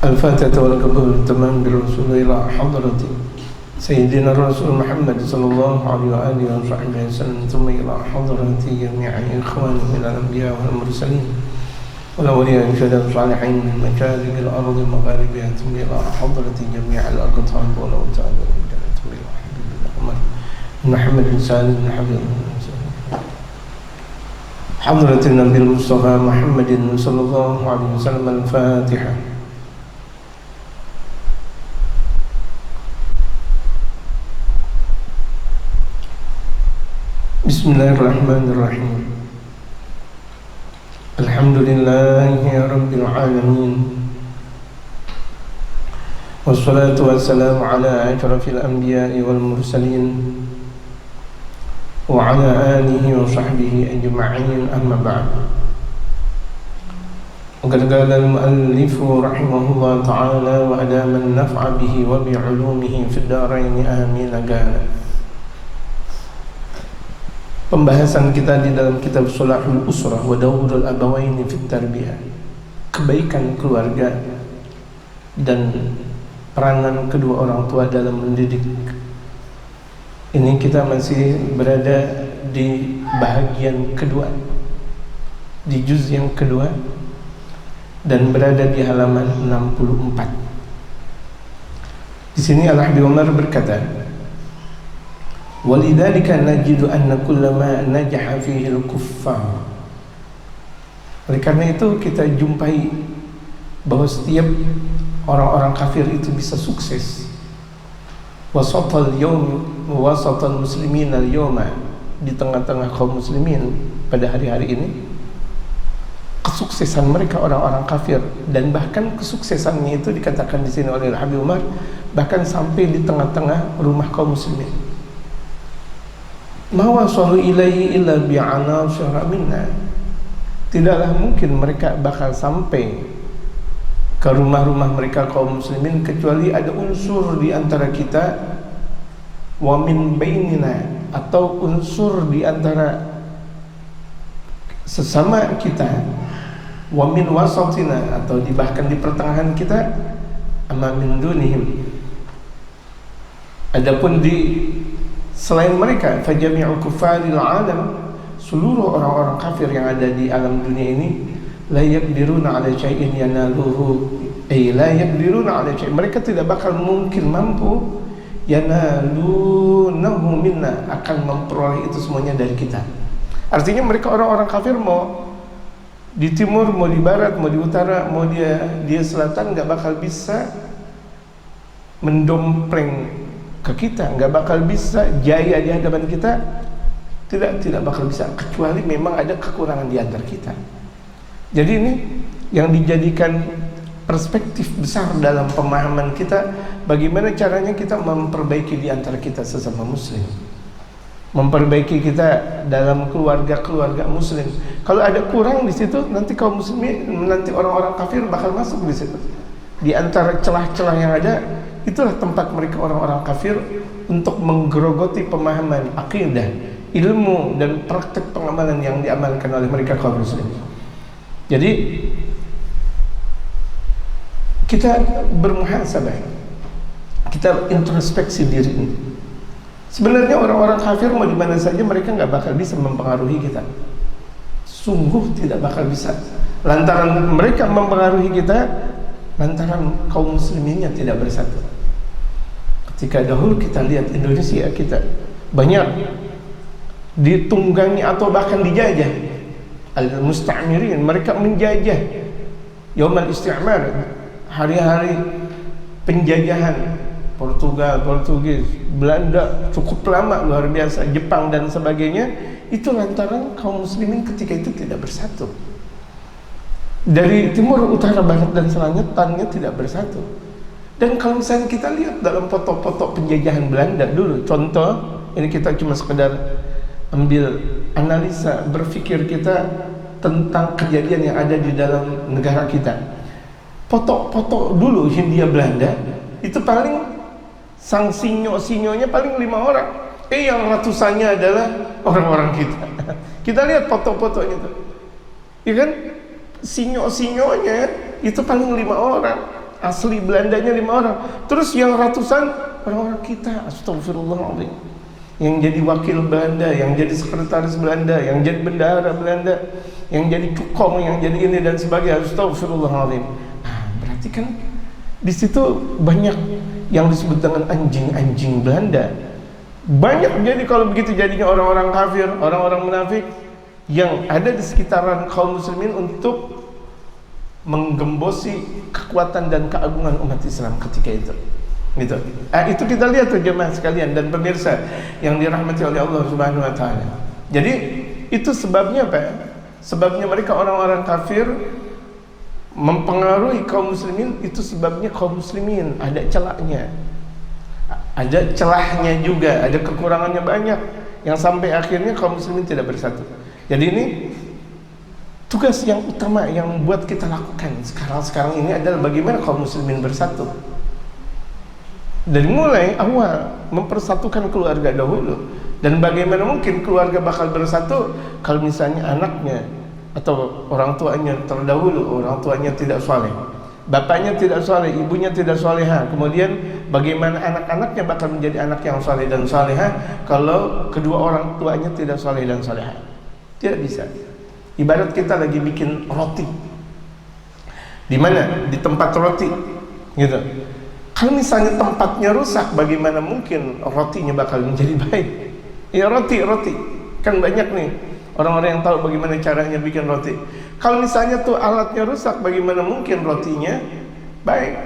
الفاتحة والقبول التمام بالرسول إلى حضرة سيدنا الرسول محمد صلى الله عليه وآله وصحبه وسلم ثم إلى حضرة جميع إخوانه من الأنبياء والمرسلين والأولياء والشهداء الصالحين من مشارق الأرض ومغاربها ثم إلى حضرة جميع الأقطاب والأوتاد ثم إلى محمد بن سالم بن حبيب حضرة النبي المصطفى محمد صلى الله عليه وسلم. الفاتحة. بسم الله الرحمن الرحيم. الحمد لله رب العالمين والصلاة والسلام على أشرف الأنبياء والمرسلين وعلى آله وصحبه أجمعين. أما بعد، وقد قال المؤلف رحمه الله تعالى وأدام النفع به وبعلومه في الدارين آمين. قال pembahasan kita di dalam kitab Sholahul Usrah wa Dawrul Abawaini fit Tarbiyah, kebaikan keluarga dan peranan kedua orang tua dalam mendidik. Ini kita masih berada di bahagian kedua, di juz yang kedua, dan berada di halaman 64. Di sini Al-Habib Umar berkata, وَلِذَلِكَ نَجِدُ أَنَّ كُلَّ مَا نَجَحَ فِيهِ الْكُفَّارُ. Oleh karena itu kita jumpai bahwa setiap orang-orang kafir itu bisa sukses. وَسَطَ الْمُسْلِمِينَ الْيَوْمَ, di tengah-tengah kaum muslimin pada hari-hari ini, kesuksesan mereka orang-orang kafir, dan bahkan kesuksesannya itu dikatakan di sini oleh Habib Umar bahkan sampai di tengah-tengah rumah kaum muslimin. Ma wasalu ilaihi illa bi'anasira minna. Tidaklah mungkin mereka bakal sampai ke rumah-rumah mereka kaum muslimin kecuali ada unsur di antara kita, wa min bainina, atau unsur di antara sesama kita, wa min wasatina, atau bahkan di pertengahan kita, amma min dunihim, adapun di selain mereka, fajami'u kufaril alam, seluruh orang-orang kafir yang ada di alam dunia ini, la yaqdiruna 'ala syai'in yanaluhu, ay la yaqdiruna 'ala syai', mereka tidak bakal mungkin mampu yanalunahu minna, akan memperoleh itu semuanya dari kita. Artinya mereka orang-orang kafir, mau di timur, mau di barat, mau di utara, mau dia selatan, enggak bakal bisa mendompleng ke kita, nggak bakal bisa jaya di hadapan kita, tidak bakal bisa, kecuali memang ada kekurangan di antara kita. Jadi ini yang dijadikan perspektif besar dalam pemahaman kita, bagaimana caranya kita memperbaiki di antara kita sesama muslim, memperbaiki kita dalam keluarga muslim. Kalau ada kurang di situ, nanti kaum muslimin, nanti orang-orang kafir bakal masuk di situ. Di antara celah-celah yang ada, itulah tempat mereka orang-orang kafir untuk menggerogoti pemahaman akidah, ilmu, dan praktek pengamalan yang diamalkan oleh mereka kaum muslimin. Jadi kita bermuhasabah, kita introspeksi diri ini. Sebenarnya orang-orang kafir mau di mana saja mereka nggak bakal bisa mempengaruhi kita. Sungguh tidak bakal bisa. Lantaran mereka mempengaruhi kita, lantaran kaum musliminnya tidak bersatu. Ketika dahulu kita lihat Indonesia kita banyak ditunggangi atau bahkan dijajah al-musta'mirin, mereka menjajah yaumal istimar, hari-hari penjajahan Portugal, Portugis, Belanda cukup lama, luar biasa, Jepang dan sebagainya. Itu lantaran kaum muslimin ketika itu tidak bersatu. Dari timur, utara, barat, dan selatannya tidak bersatu. Dan kalau misalnya kita lihat dalam foto-foto penjajahan Belanda dulu, contoh, ini kita cuma sekedar ambil analisa berpikir kita tentang kejadian yang ada di dalam negara kita. Foto-foto dulu Hindia Belanda, itu paling sang sinyo-sinyonya paling 5 orang. Yang ratusannya adalah orang-orang kita. Kita lihat foto-fotonya tuh, ya kan? Sinyo-sinyonya itu paling 5 orang. asli Belandanya 5 orang, terus yang ratusan orang-orang kita. Astagfirullahaladzim. Yang jadi wakil Belanda, yang jadi sekretaris Belanda, yang jadi bendahara Belanda, yang jadi cukong, yang jadi ini dan sebagainya. Astagfirullahaladzim. Nah, berarti kan di situ banyak yang disebut dengan anjing-anjing Belanda. Banyak. Jadi kalau begitu jadinya orang-orang kafir, orang-orang munafik yang ada di sekitaran kaum muslimin untuk menggembosi kekuatan dan keagungan umat Islam ketika itu. Gitu. Itu kita lihat tuh jemaah sekalian dan pemirsa yang dirahmati oleh Allah Subhanahu wa taala. Jadi itu sebabnya apa? Sebabnya mereka orang-orang kafir mempengaruhi kaum muslimin, itu sebabnya kaum muslimin ada celahnya. Ada celahnya juga, ada kekurangannya banyak yang sampai akhirnya kaum muslimin tidak bersatu. Jadi ini tugas yang utama yang buat kita lakukan sekarang ini adalah bagaimana kaum muslimin bersatu. Dari mulai awal mempersatukan keluarga dahulu. Dan bagaimana mungkin keluarga bakal bersatu kalau misalnya anaknya atau orang tuanya terdahulu, orang tuanya tidak saleh, bapaknya tidak saleh, ibunya tidak salehah. Kemudian bagaimana anak-anaknya bakal menjadi anak yang saleh dan salehah kalau kedua orang tuanya tidak saleh dan salehah? Tidak bisa. Ibarat kita lagi bikin roti. Di mana? Di tempat roti. Gitu. Kalau misalnya tempatnya rusak, bagaimana mungkin rotinya bakal menjadi baik? Ya roti kan banyak nih orang-orang yang tahu bagaimana caranya bikin roti. Kalau misalnya tuh alatnya rusak, bagaimana mungkin rotinya baik?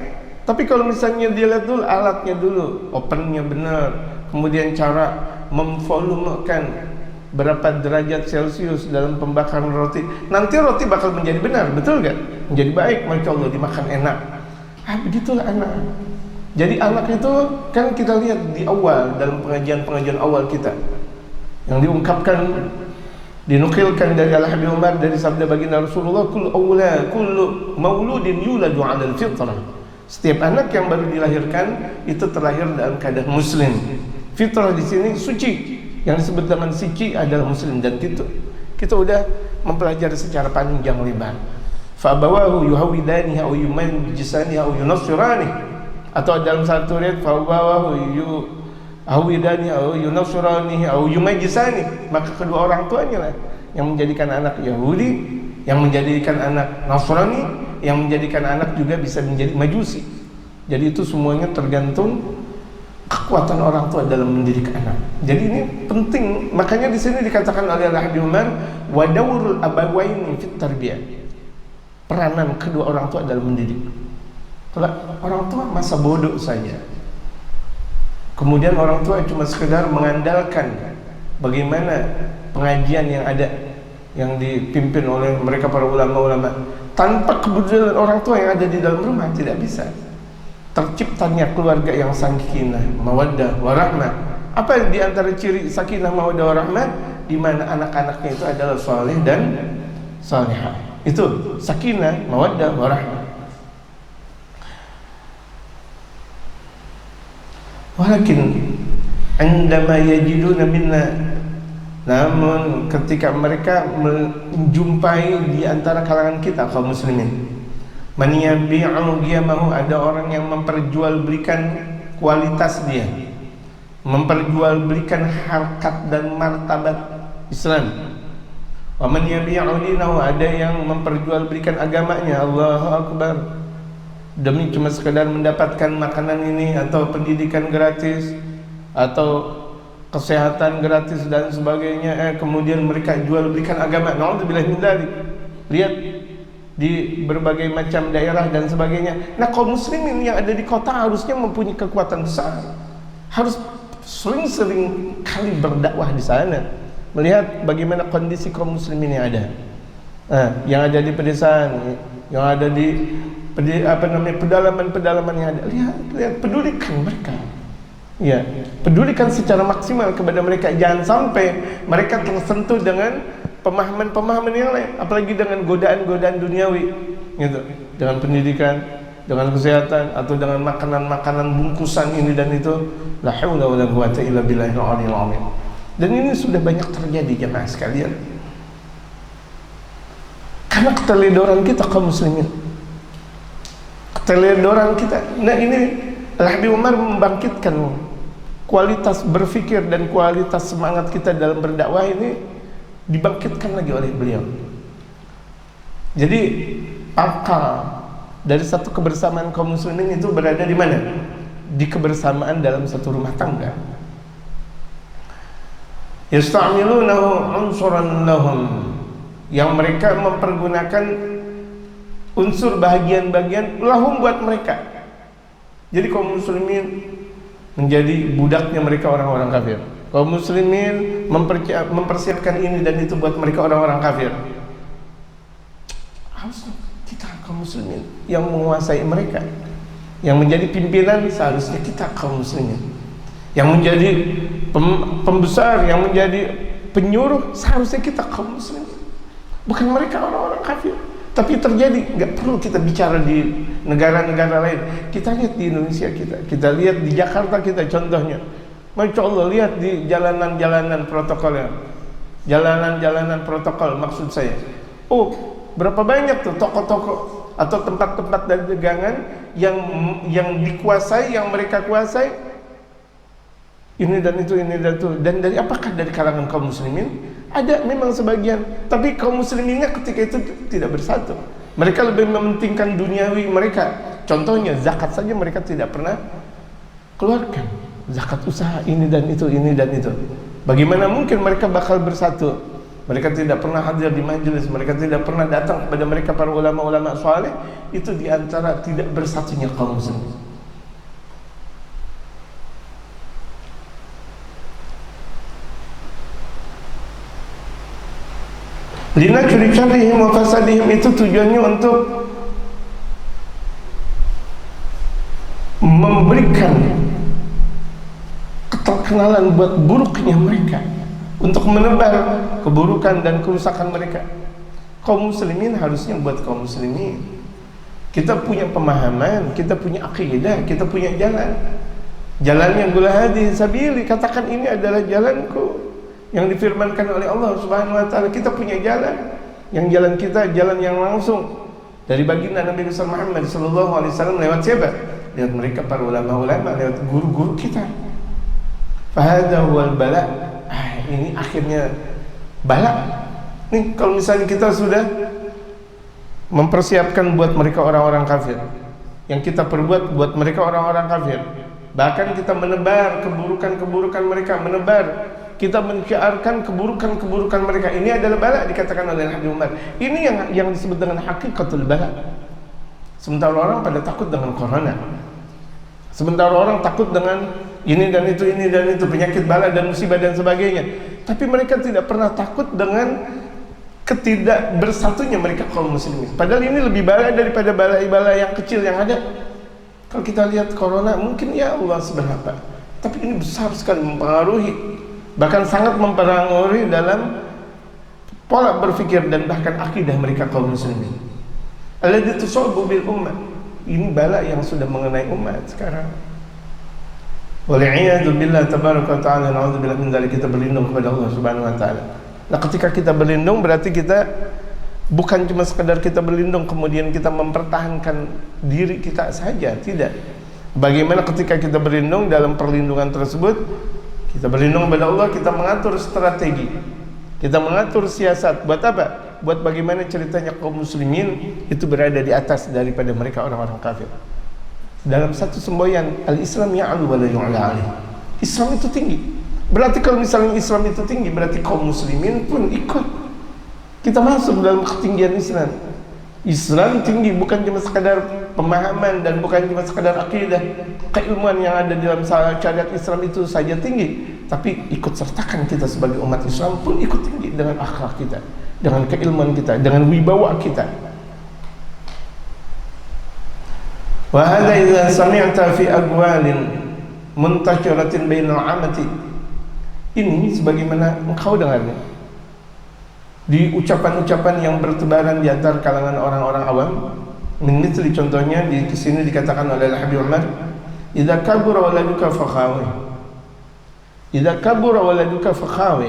Tapi kalau misalnya dia lihat dulu alatnya dulu, opennya benar, kemudian cara memvolumekan berapa derajat Celcius dalam pembakaran roti, nanti roti bakal menjadi benar, betul gak? Menjadi baik, masya Allah, dimakan enak. Begitulah anak. Jadi anak itu kan kita lihat di awal dalam pengajian awal kita yang diungkapkan, dinukilkan dari Al-Habib Umar dari sabda baginda Rasulullah, kullu mauludin yuladu 'alal fitrah. Setiap anak yang baru dilahirkan itu terlahir dalam keadaan muslim. Fitrah di sini suci, yang disebut dengan suci adalah muslim, dan kita udah mempelajari secara panjang lebar. Fa abawahu yuhawidanihi aw yumajjisanihi aw yunassiranihi, atau dalam satu riwayat fa abawahu yuhawidanihi aw yunassiranihi aw yumajjisanihi, maka kedua orang tuanya lah yang menjadikan anak Yahudi, yang menjadikan anak Nasrani, yang menjadikan anak juga bisa menjadi Majusi. Jadi itu semuanya tergantung kekuatan orang tua dalam mendidik anak. Jadi ini penting. Makanya di sini dikatakan oleh Al-Habib Umar, wa dawrul abawaini fit tarbiyah. Peranan kedua orang tua dalam mendidik. Kalau orang tua masa bodoh saja, kemudian orang tua cuma sekedar mengandalkan bagaimana pengajian yang ada, yang dipimpin oleh mereka para ulama-ulama, tanpa kebetulan orang tua yang ada di dalam rumah, tidak bisa terciptanya keluarga yang sakinah, mawaddah, warahmah. Apa di antara ciri sakinah, mawaddah, warahmah? Di mana anak-anaknya itu adalah saleh dan salihah. Itu sakinah, mawaddah, warahmah. Walakin indama yajiduna minna, namun ketika mereka menjumpai di antara kalangan kita kaum muslimin, man yabi'u qiyamahu, ada orang yang memperjualbelikan kualitas dia, memperjualbelikan harkat dan martabat Islam. Wa man yabi'u dinahu, ada yang memperjualbelikan agamanya. Allahu akbar. Demi cuma sekedar mendapatkan makanan ini, atau pendidikan gratis, atau kesehatan gratis dan sebagainya, kemudian mereka jual belikan agama. Na'udzubillah min dzalik. Lihat di berbagai macam daerah dan sebagainya. Nah, kaum muslimin yang ada di kota harusnya mempunyai kekuatan besar, harus sering-sering kali berdakwah di sana, melihat bagaimana kondisi kaum muslimin yang ada, yang ada di pedesaan, yang ada di pedalaman-pedalaman yang ada. Lihat, pedulikan mereka. Ya, pedulikan secara maksimal kepada mereka. Jangan sampai mereka tersentuh dengan pemahaman-pemahaman yang lain, apalagi dengan godaan-godaan duniawi, gitu. Dengan pendidikan, dengan kesehatan, atau dengan makanan-makanan bungkusan ini dan itu. La haula wala quwwata illa billahil aliyil azim. Dan ini sudah banyak terjadi jemaah sekalian, karena keteledoran kita kaum muslimin, keteledoran kita. Nah ini Al-Habib Umar membangkitkan kualitas berpikir dan kualitas semangat kita dalam berdakwah ini, dibangkitkan lagi oleh beliau. Jadi akal dari satu kebersamaan kaum muslimin itu berada di mana? Di kebersamaan dalam satu rumah tangga. Yasta'milunahu unsuran lahum, yang mereka mempergunakan unsur bahagian-bahagian lahum buat mereka. Jadi kaum muslimin menjadi budaknya mereka orang-orang kafir. Kaum muslimin mempersiapkan ini dan itu buat mereka orang-orang kafir. Harusnya kita kaum muslimin yang menguasai mereka, yang menjadi pimpinan seharusnya kita kaum muslimin, yang menjadi pembesar, yang menjadi penyuruh seharusnya kita kaum muslimin, bukan mereka orang-orang kafir. Tapi terjadi, nggak perlu kita bicara di negara-negara lain. Kita lihat di Indonesia kita lihat di Jakarta kita contohnya. Masya Allah, lihat di jalanan-jalanan protokolnya, jalanan-jalanan protokol maksud saya. Oh, berapa banyak tuh toko-toko atau tempat-tempat dagangan yang dikuasai, yang mereka kuasai. Ini dan itu, ini dan itu. Dan dari apakah dari kalangan kaum muslimin? Ada memang sebagian, tapi kaum musliminnya ketika itu tidak bersatu. Mereka lebih mementingkan duniawi mereka. Contohnya zakat saja mereka tidak pernah keluarkan. Zakat usaha ini dan itu, ini dan itu. Bagaimana mungkin mereka bakal bersatu? Mereka tidak pernah hadir di majelis, mereka tidak pernah datang kepada mereka para ulama-ulama saleh. Itu diantara tidak bersatunya kaum muslimin. Linajri syarrihim wa fasadihim, itu tujuannya untuk memberikan keterkenalan buat buruknya mereka, untuk menebar keburukan dan kerusakan mereka. Kaum muslimin harusnya buat kaum muslimin, kita punya pemahaman, kita punya akidah, kita punya jalan. Jalannya qul hadhihi sabili, katakan ini adalah jalanku yang difirmankan oleh Allah Subhanahu wa taala. Kita punya jalan, yang jalan kita jalan yang langsung dari baginda Nabi Muhammad sallallahu alaihi wasallam. Lewat siapa? Lewat mereka para ulama-ulama, lewat guru-guru kita. Fahadha huwal bala. Ini akhirnya bala. Nih kalau misalnya kita sudah mempersiapkan buat mereka orang-orang kafir, yang kita perbuat buat mereka orang-orang kafir, bahkan kita menebar keburukan-keburukan mereka, kita menciarkan keburukan-keburukan mereka. Ini adalah bala, dikatakan oleh Habib Umar. Ini yang disebut dengan hakikatul bala. Sementara orang pada takut dengan corona, sementara orang takut dengan ini dan itu, ini dan itu, penyakit bala dan musibah dan sebagainya. Tapi mereka tidak pernah takut dengan ketidak bersatunya mereka kaum muslimin. Padahal ini lebih bala daripada bala-bala yang kecil yang ada. Kalau kita lihat corona, mungkin ya Allah seberapa, tapi ini besar sekali mempengaruhi, bahkan sangat mempengaruhi dalam pola berpikir dan bahkan akidah mereka kaum muslimin. Alladzi tusabu bil ummah. Ini bala yang sudah mengenai umat sekarang. Wal'iyadu billah tabaraka wa ta'ala, na'udzubillah min dzalik. Kita berlindung kepada Allah Subhanahu wa taala. Nah, ketika kita berlindung berarti kita bukan cuma sekedar kita berlindung kemudian kita mempertahankan diri kita saja, tidak. Bagaimana ketika kita berlindung dalam perlindungan tersebut? Kita berlindung kepada Allah, kita mengatur strategi, kita mengatur siasat. Buat apa? Buat bagaimana ceritanya kaum muslimin itu berada di atas daripada mereka orang-orang kafir. Dalam satu semboyan, al-Islam ya'lu wa la yu'la alaih. Islam itu tinggi. Berarti kalau misalnya Islam itu tinggi, berarti kaum muslimin pun ikut. Kita masuk dalam ketinggian Islam. Islam tinggi bukan cuma sekadar pemahaman dan bukan cuma sekadar akidah. Keilmuan yang ada dalam syariat Islam itu saja tinggi, tapi ikut sertakan kita sebagai umat Islam pun ikut tinggi dengan akhlak kita, dengan keilmuan kita, dengan wibawa kita. Wa hadza idza sami'ta fi aqwalin muntashiratin bainal 'amati. Ini sebagaimana engkau dengarnya di ucapan-ucapan yang bertebaran di antara kalangan orang-orang awam. Misli contohnya di sini dikatakan oleh Habib Umar, idza kabura waladuka fakhawi. Idza kabura waladuka fakhawi.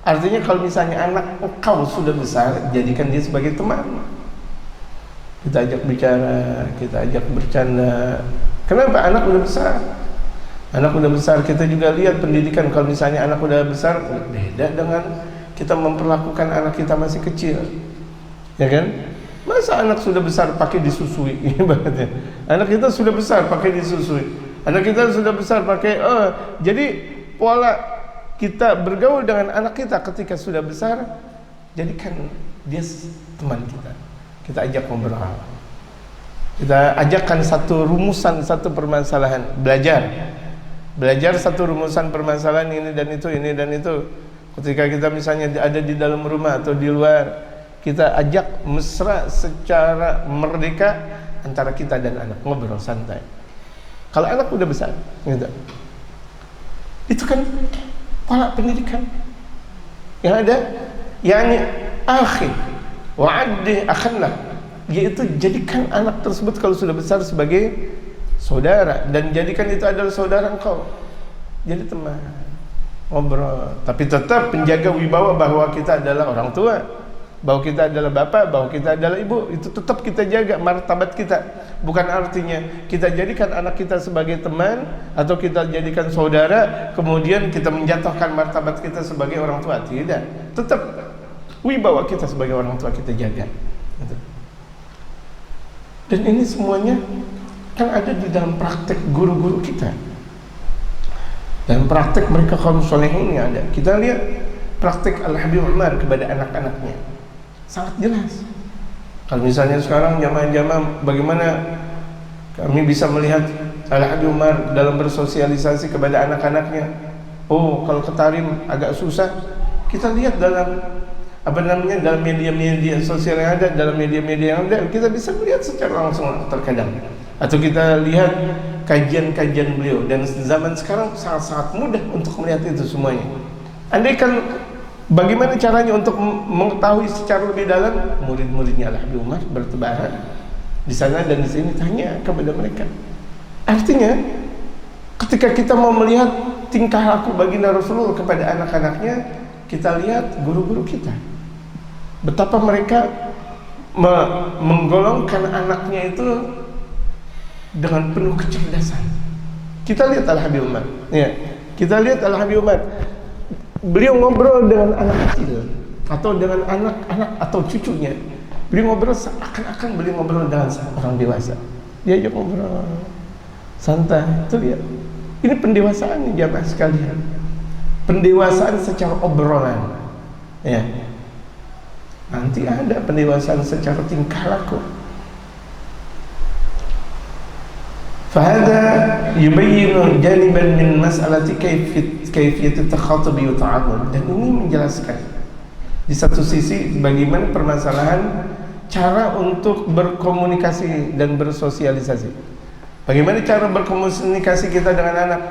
Artinya kalau misalnya anak engkau sudah besar, jadikan dia sebagai teman. kita ajak bicara, kita ajak bercanda. Kenapa? Anak udah besar. Anak udah besar, kita juga lihat pendidikan. Kalau misalnya anak udah besar, beda dengan kita memperlakukan anak kita masih kecil, ya kan? Masa anak sudah besar pakai disusui? Ibaratnya anak kita sudah besar pakai disusui, anak kita sudah besar pakai jadi pola kita bergaul dengan anak kita ketika sudah besar, jadikan dia teman kita. Kita ajak ngobrol, kita ajakkan satu rumusan, satu permasalahan, belajar satu rumusan permasalahan ini dan itu, ini dan itu. Ketika kita misalnya ada di dalam rumah atau di luar, kita ajak mesra secara merdeka antara kita dan anak, ngobrol santai. Kalau anak udah besar, gitu. Itu kan pola pendidikan yang ada, yakni akhi wa'addi akhanlah, yaitu jadikan anak tersebut kalau sudah besar sebagai saudara, dan jadikan itu adalah saudara engkau. Jadi teman, ngobrol, tapi tetap menjaga wibawa bahwa kita adalah orang tua, bahwa kita adalah bapak, bahwa kita adalah ibu. Itu tetap kita jaga martabat kita. Bukan artinya kita jadikan anak kita sebagai teman atau kita jadikan saudara kemudian kita menjatuhkan martabat kita sebagai orang tua. Tidak, tetap wibawa kita sebagai orang tua kita jaga. Dan ini semuanya kan ada di dalam praktek guru-guru kita, dan praktek mereka kaum solehin yang ada. Kita lihat praktek Al-Habib Umar kepada anak-anaknya sangat jelas. Kalau misalnya sekarang jamaah-jamaah, bagaimana kami bisa melihat Al-Habib Umar dalam bersosialisasi kepada anak-anaknya? Oh, kalau ketarim agak susah, kita lihat dalam dalam media-media sosial yang ada, dalam media-media yang ada, kita bisa melihat secara langsung terkadang. Atau kita lihat kajian-kajian beliau, dan zaman sekarang sangat-sangat mudah untuk melihat itu semuanya. Andaikan bagaimana caranya untuk mengetahui secara lebih dalam, murid-muridnya Al-Habib Umar bertebaran di sana dan di sini, tanya kepada mereka. Artinya ketika kita mau melihat tingkah laku baginda Rasulullah kepada anak-anaknya, kita lihat guru-guru kita, betapa mereka menggolongkan anaknya itu dengan penuh kecerdasan. Kita lihat Al-Habib Umar, ya, kita lihat Al-Habib Umar, beliau ngobrol dengan anak kecil atau dengan anak-anak atau cucunya. Beliau ngobrol seakan-akan beliau ngobrol dengan orang dewasa. Dia aja ngobrol santai. Itu lihat, ini pendewasaan nih jamaah sekalian, pendewasaan secara obrolan, ya. Nanti ada pendewasaan secara tingkah laku. Fahada yubayyinu janiban min mas'alati kayfiyat at-takhatub wa ta'amul. Dan ini menjelaskan di satu sisi bagaimana permasalahan cara untuk berkomunikasi dan bersosialisasi. Bagaimana cara berkomunikasi kita dengan anak,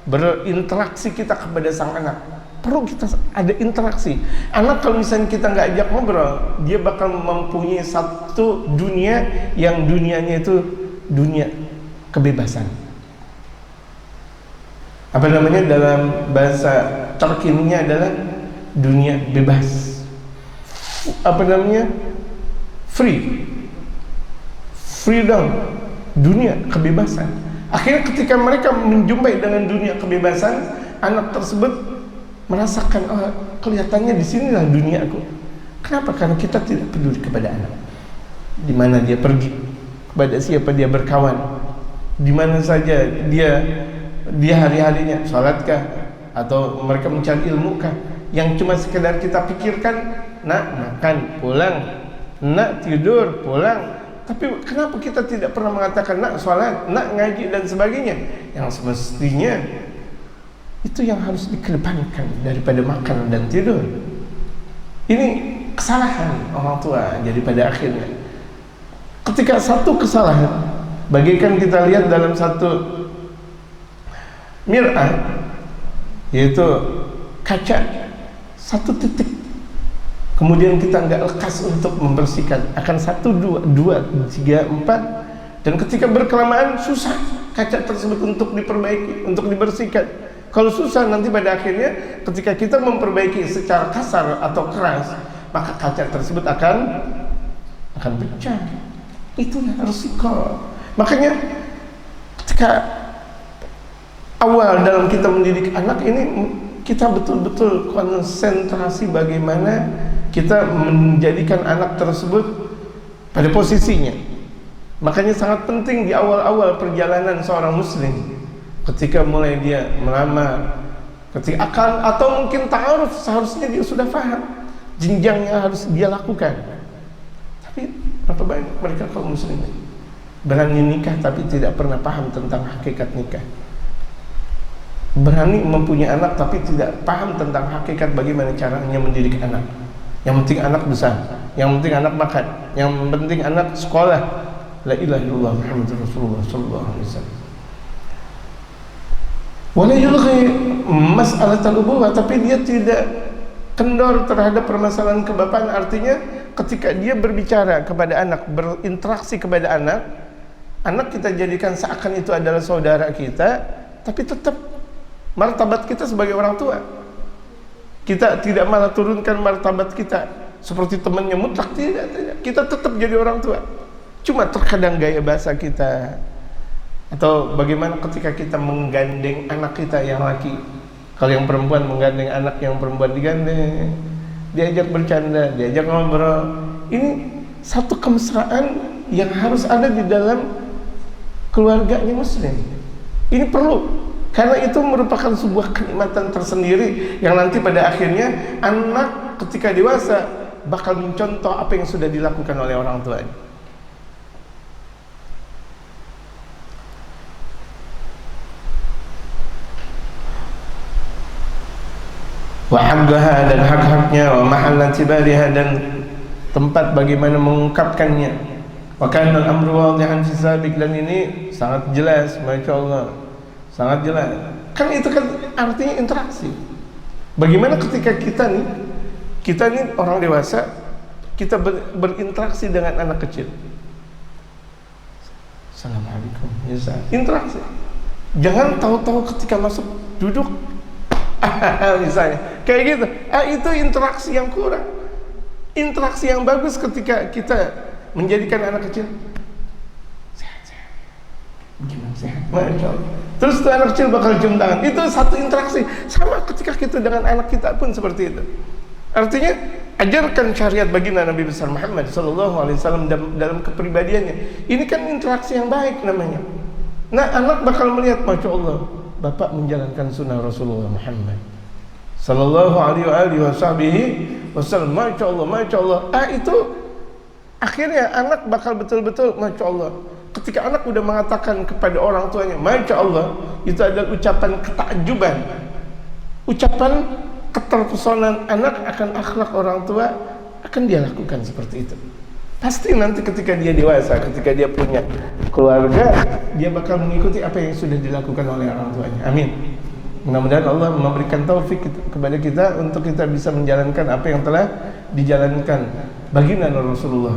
berinteraksi kita kepada sang anak. Perlu kita ada interaksi. Anak kalau misalnya kita nggak ajak ngobrol, dia bakal mempunyai satu dunia yang dunianya itu dunia kebebasan. Apa namanya dalam bahasa terkininya adalah dunia bebas. Apa namanya? Freedom, dunia kebebasan. Akhirnya ketika mereka menjumpai dengan dunia kebebasan, anak tersebut merasakan, oh, kelihatannya di sinilah dunia aku. Kenapa? Karena kita tidak peduli kepada anak. Di mana dia pergi, kepada siapa dia berkawan, di mana saja dia hari-harinya, sholatkah atau mereka mencari ilmukah? Yang cuma sekedar kita pikirkan, nak makan, pulang, nak tidur, pulang. Tapi kenapa kita tidak pernah mengatakan nak sholat, nak ngaji dan sebagainya? Yang semestinya itu yang harus dikedepankan daripada makan dan tidur. Ini kesalahan orang tua. Jadi pada akhirnya ketika satu kesalahan, bagaikan kita lihat dalam satu mir'ah, yaitu kaca, satu titik, kemudian kita nggak lekas untuk membersihkan, akan 1, 2, 3, 4, dan ketika berkelamaan susah kaca tersebut untuk diperbaiki, untuk dibersihkan. Kalau susah, nanti pada akhirnya ketika kita memperbaiki secara kasar atau keras, maka kaca tersebut akan pecah. Itulah resiko. Makanya ketika awal dalam kita mendidik anak ini, kita betul-betul konsentrasi bagaimana kita menjadikan anak tersebut pada posisinya. Makanya sangat penting di awal-awal perjalanan seorang muslim, ketika mulai dia melamar, ketika akan atau mungkin ta'aruf, seharusnya dia sudah paham jenjang yang harus dia lakukan. Tapi berapa banyak mereka kaum muslimin berani nikah tapi tidak pernah paham tentang hakikat nikah, berani mempunyai anak tapi tidak paham tentang hakikat bagaimana caranya mendidik anak. Yang penting anak besar, yang penting anak makan, yang penting anak sekolah. La ilaha illallah Muhammadur Rasulullah sallallahu alaihi wasallam. Wala yulghi mas'alatul ubuwah, tapi dia tidak kendor terhadap permasalahan kebapaan. Artinya ketika dia berbicara kepada anak, berinteraksi kepada anak, anak kita jadikan seakan itu adalah saudara kita, tapi tetap martabat kita sebagai orang tua. Kita tidak malah turunkan martabat kita seperti temannya mutlak, tidak. Kita tetap jadi orang tua. Cuma terkadang gaya bahasa kita, atau bagaimana ketika kita menggandeng anak kita yang laki. Kalau yang perempuan menggandeng anak yang perempuan, digandeng, diajak bercanda, diajak ngobrol. Ini satu kemesraan yang harus ada di dalam keluarganya muslim. Ini perlu, karena itu merupakan sebuah kenikmatan tersendiri yang nanti pada akhirnya anak ketika dewasa bakal mencontoh apa yang sudah dilakukan oleh orang tuanya. Wa haqquha, dan hak-haknya, wa mahalla tibariha, dan tempat bagaimana mengungkapkannya. Wa kana al-amru wadihan fi sabiq, dan ini sangat jelas, Masya Allah, sangat jelas. Kan itu kan artinya interaksi. Bagaimana ketika kita nih orang dewasa, kita berinteraksi dengan anak kecil. Assalamualaikum, interaksi. Jangan tahu-tahu ketika masuk duduk misalnya kayak gitu. Itu interaksi yang kurang. Interaksi yang bagus ketika kita menjadikan anak kecil sehat, gimana sehat, Masya Allah. Terus tuh anak kecil bakal cium tangan. Itu satu interaksi. Sama ketika kita dengan anak kita pun seperti itu. Artinya ajarkan syariat baginda Nabi besar Muhammad sallallahu alaihi wasallam dalam kepribadiannya. Ini kan interaksi yang baik namanya. Nah, anak bakal melihat, Masya Allah, bapak menjalankan sunnah Rasulullah Muhammad sallallahu alaihi wasallam. Masya Allah, Masya Allah. Itu akhirnya anak bakal betul-betul, Masya Allah. Ketika anak udah mengatakan kepada orang tuanya, Masya Allah, itu adalah ucapan ketakjuban, ucapan keterpesonan anak akan akhlak orang tua, akan dia lakukan seperti itu. Pasti nanti ketika dia dewasa, ketika dia punya keluarga, dia bakal mengikuti apa yang sudah dilakukan oleh orang tuanya. Amin. Mudah-mudahan Allah memberikan taufik kepada kita untuk kita bisa menjalankan apa yang telah dijalankan baginda Rasulullah,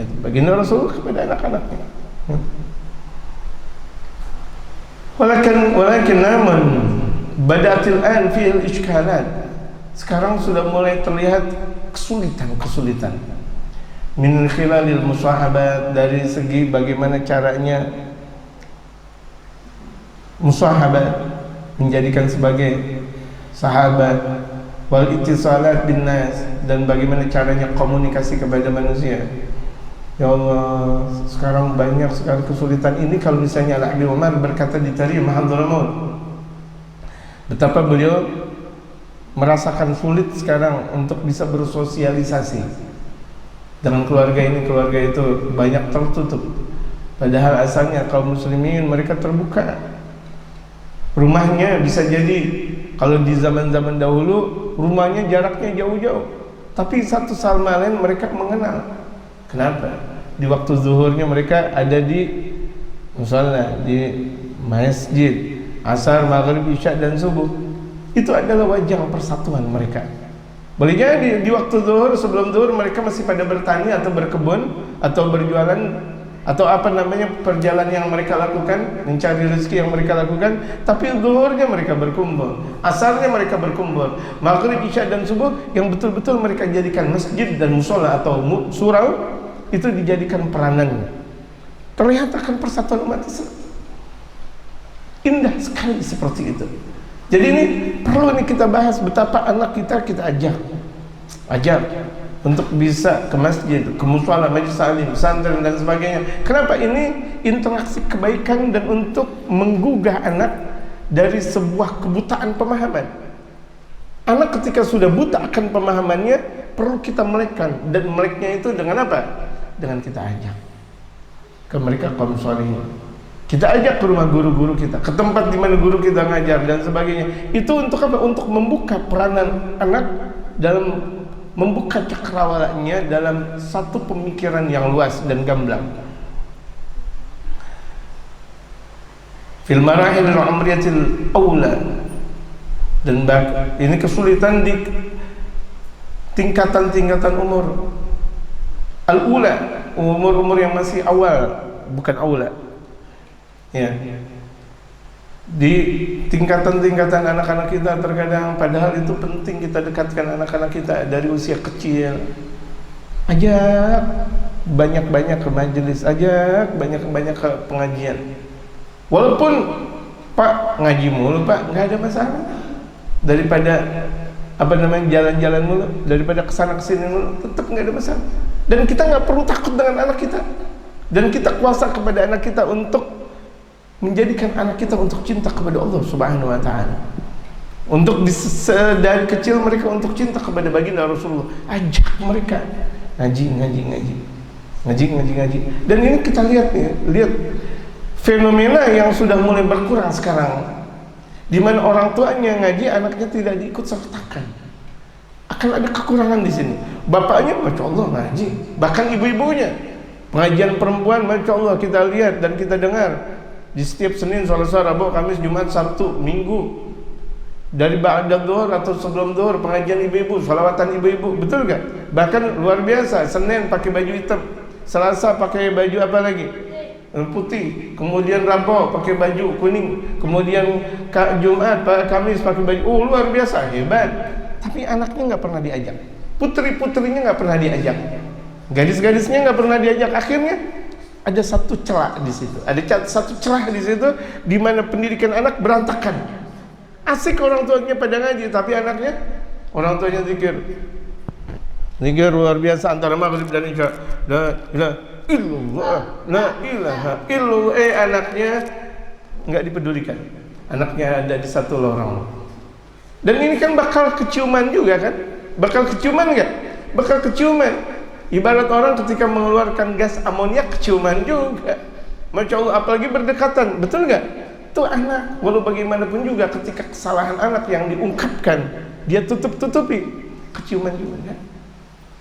ya, baginda Rasulullah kepada anak-anaknya. Walakin namun badatil an fil ishkalat. Sekarang sudah mulai terlihat kesulitan min khilalil musahabat, dari segi bagaimana caranya musahabat, menjadikan sebagai sahabat, wal ittisalat bin nas, dan bagaimana caranya komunikasi kepada manusia. Ya Allah, sekarang banyak sekali kesulitan ini. Kalau misalnya Al-Habib Umar berkata di Tarikh Hadramaut, betapa beliau merasakan sulit sekarang untuk bisa bersosialisasi dengan keluarga ini, keluarga itu banyak tertutup. Padahal asalnya kaum muslimin mereka terbuka. Rumahnya bisa jadi, kalau di zaman-zaman dahulu rumahnya jaraknya jauh-jauh, tapi satu sama lain mereka mengenal. Kenapa? Di waktu zuhurnya mereka ada di musola, di masjid, asar, maghrib, isya, dan subuh. Itu adalah wajah persatuan mereka. Boleh jadi di waktu zuhur, sebelum zuhur mereka masih pada bertani atau berkebun atau berjualan atau apa namanya perjalanan yang mereka lakukan, mencari rezeki yang mereka lakukan. Tapi zuhurnya mereka berkumpul, asarnya mereka berkumpul, maghrib, isya, dan subuh yang betul-betul mereka jadikan masjid dan musola atau surau. itu dijadikan peranannya, terlihat akan persatuan umat Islam. Indah sekali seperti itu. Jadi ini perlu nih kita bahas, betapa anak kita ajak untuk bisa ke masjid, ke mushola, majelis taklim, pesantren dan sebagainya. Kenapa? Ini interaksi kebaikan dan untuk menggugah anak dari sebuah kebutaan pemahaman. Anak ketika sudah buta akan pemahamannya, perlu kita melekkan, dan meleknya itu dengan apa? Dengan kita ajak ke mereka kaum sholihin. Kita ajak ke rumah guru-guru kita, ke tempat di mana guru kita ngajar dan sebagainya. Itu untuk apa? Untuk membuka peranan anak dalam membuka cakrawalanya dalam satu pemikiran yang luas dan gamblang. Fil marahil al-umriyatil awla, dan ini kesulitan di tingkatan-tingkatan umur al-ula, umur-umur yang masih awal, bukan aula. Ya. Di tingkatan-tingkatan anak-anak kita terkadang, padahal itu penting kita dekatkan anak-anak kita dari usia kecil. Ajak banyak-banyak ke majelis, ajak banyak-banyak ke pengajian. Walaupun Pak ngaji mulu Pak, nggak ada masalah. Daripada jalan-jalan mulu, daripada kesana kesini mulu, tetap nggak ada masalah. Dan kita nggak perlu takut dengan anak kita. Dan kita kuasa kepada anak kita untuk menjadikan anak kita untuk cinta kepada Allah Subhanahu wa taala. Untuk dari kecil mereka untuk cinta kepada baginda Rasulullah. Ajak mereka ngaji. Dan ini kita lihat fenomena yang sudah mulai berkurang sekarang, di mana orang tuanya ngaji, anaknya tidak diikut sertakan. Akan ada kekurangan di sini. Bapaknya masya Allah ngaji, bahkan ibu-ibunya pengajian perempuan masya Allah kita lihat dan kita dengar. Di setiap Senin, Selasa, Rabu, Kamis, Jumat, Sabtu, Minggu, dari ba'da dhuhr atau sebelum dhuhr pengajian ibu-ibu, salawatan ibu-ibu, betul gak? Bahkan luar biasa, Senin pakai baju hitam, Selasa pakai baju apa lagi? Putih, kemudian Rabu pakai baju kuning, kemudian Jumat, Kamis pakai baju, luar biasa, hebat. Tapi anaknya nggak pernah diajak, putri-putrinya nggak pernah diajak, gadis-gadisnya nggak pernah diajak. Akhirnya ada satu celah di situ, di mana pendidikan anak berantakan. Asik orang tuanya pada ngaji, tapi anaknya, orang tuanya zikir luar biasa antara maghrib dan isya, la ilaha illallah, anaknya nggak dipedulikan, anaknya ada di satu lorong. Dan ini kan bakal keciuman juga kan? Bakal keciuman nggak? Bakal keciuman. Ibarat orang ketika mengeluarkan gas amoniak, keciuman juga. Masya Allah, apalagi berdekatan, betul nggak? Itu anak, walau bagaimanapun juga ketika kesalahan anak yang diungkapkan, dia tutup-tutupi, keciuman juga kan?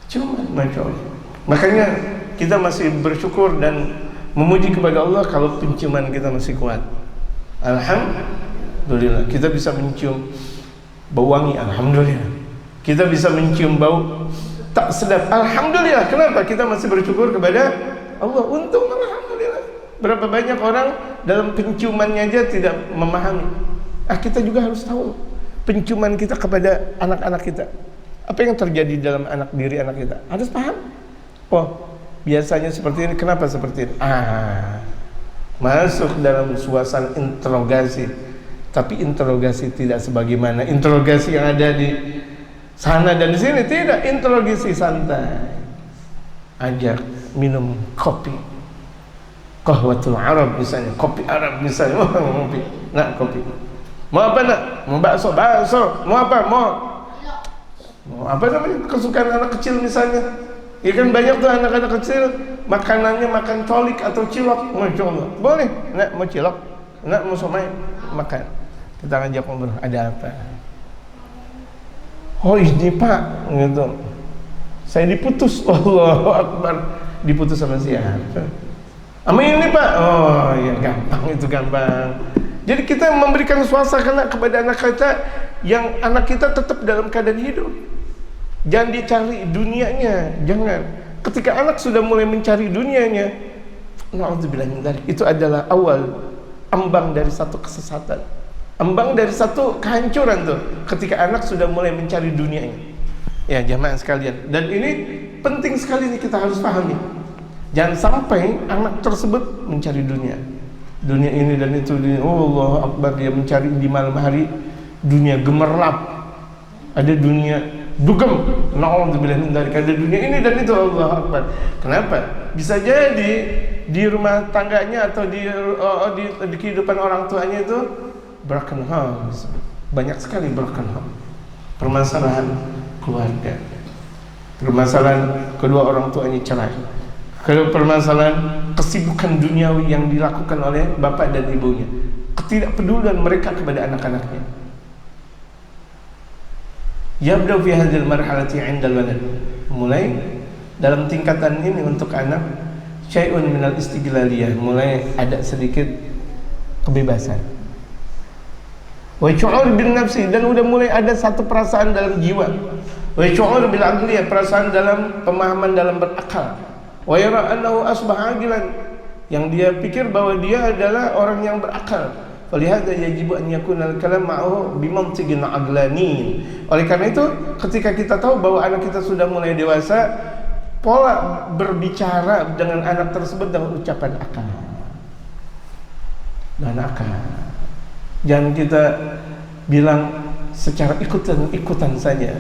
Keciuman, Masya Allah. Makanya kita masih bersyukur dan memuji kepada Allah kalau penciuman kita masih kuat. Alhamdulillah, kita bisa mencium bau wangi, alhamdulillah. Kita bisa mencium bau tak sedap, alhamdulillah. Kenapa? Kita masih bersyukur kepada Allah. Untung, alhamdulillah. Berapa banyak orang dalam penciumannya aja tidak memahami. Kita juga harus tahu penciuman kita kepada anak-anak kita. Apa yang terjadi dalam diri anak kita? Harus paham. Biasanya seperti ini. Kenapa seperti ini? Masuk dalam suasana interogasi. Tapi interogasi tidak sebagaimana interogasi yang ada di sana dan di sini. Tidak, interogasi santai. Ajak minum kopi, qahwatul Arab misalnya, kopi Arab misalnya. Kopi. Nak kopi. Mau apa nak? Mau bakso. Mau apa? Mau apa namanya kesukaan anak kecil misalnya. Ya kan banyak tuh anak-anak kecil makanannya makan colik atau cilok. Masya Allah. Boleh. Nak mau cilok, nak mau somai, makan. Kita ngajak ngobrol. Ada apa? Ini Pak, gitu. Saya diputus. Allahu Akbar. Diputus sama siapa? Sama ini Pak. Ya gampang, itu gampang. Jadi kita memberikan suasana kepada anak kita, yang anak kita tetap dalam keadaan hidup. Jangan dicari dunianya, jangan. Ketika anak sudah mulai mencari dunianya, na'udzubillah min dzalik, itu adalah awal ambang dari satu kesesatan, ambang dari satu kehancuran tuh. Ketika anak sudah mulai mencari dunianya, ya jamaah sekalian. Dan ini penting sekali nih kita harus pahami. Jangan sampai anak tersebut mencari dunia ini dan itu, dunia. Oh Allah Akbar, dia mencari di malam hari dunia gemerlap, ada dunia dugem, naudzubillah min dzalik, ada dunia ini dan itu. Allah Akbar. Kenapa? Bisa jadi di rumah tangganya atau di kehidupan orang tuanya itu broken home, banyak sekali broken home, permasalahan keluarga, permasalahan kedua orang tuanya cerai, permasalahan kesibukan duniawi yang dilakukan oleh bapak dan ibunya, ketidakpedulian mereka kepada anak-anaknya. Yabda fi hadzal marhalati 'inda al-walad, mulai dalam tingkatan ini untuk anak syai'un minal istiglaliyah, mulai ada sedikit kebebasan. Wa syu'ur bin nafsi, dan udah mulai ada satu perasaan dalam jiwa. Wa syu'ur bil aqliyah, perasaan dalam pemahaman, dalam berakal. Wa yara annahu asbaha aqilan, yang dia pikir bahwa dia adalah orang yang berakal. Walihada yajibu an yakuna al-kalam ma'ahu bimantiqin aqlanin. Oleh karena itu, ketika kita tahu bahwa anak kita sudah mulai dewasa, pola berbicara dengan anak tersebut dengan ucapan akal dan akal. Jangan kita bilang secara ikutan saja.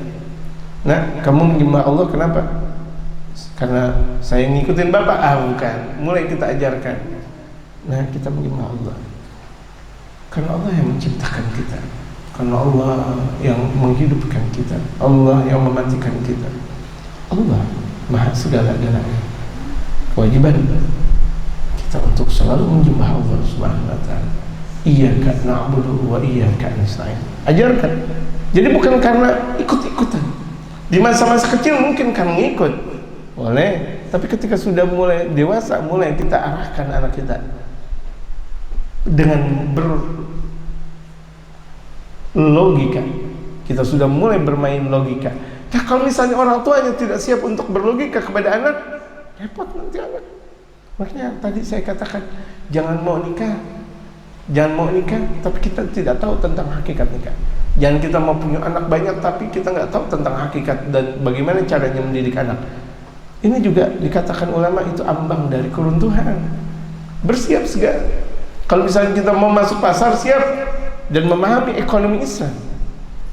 Nah, kamu menyembah Allah kenapa? Karena saya ngikutin bapak. Bukan. Mulai kita ajarkan. Nah, kita menyembah Allah karena Allah yang menciptakan kita, karena Allah yang menghidupkan kita, Allah yang mematikan kita. Allah Maha segala-galanya. Kewajiban kita untuk selalu menyembah Allah Subhanahu wa taala. Iyyaka na'budu wa iyyaka nasta'in. Ajarkan. Jadi bukan karena ikut-ikutan. Di masa-masa kecil mungkin kan ngikut. Boleh, tapi ketika sudah mulai dewasa, mulai kita arahkan anak kita dengan berlogika. Kita sudah mulai bermain logika. Nah, kalau misalnya orang tuanya tidak siap untuk berlogika kepada anak, repot nanti anak. Makanya tadi saya katakan, jangan mau nikah, tapi kita tidak tahu tentang hakikat nikah. Jangan kita mau punya anak banyak, tapi kita nggak tahu tentang hakikat dan bagaimana caranya mendidik anak. Ini juga dikatakan ulama itu ambang dari keruntuhan. Bersiap segala. Kalau misalnya kita mau masuk pasar, siap dan memahami ekonomi Islam.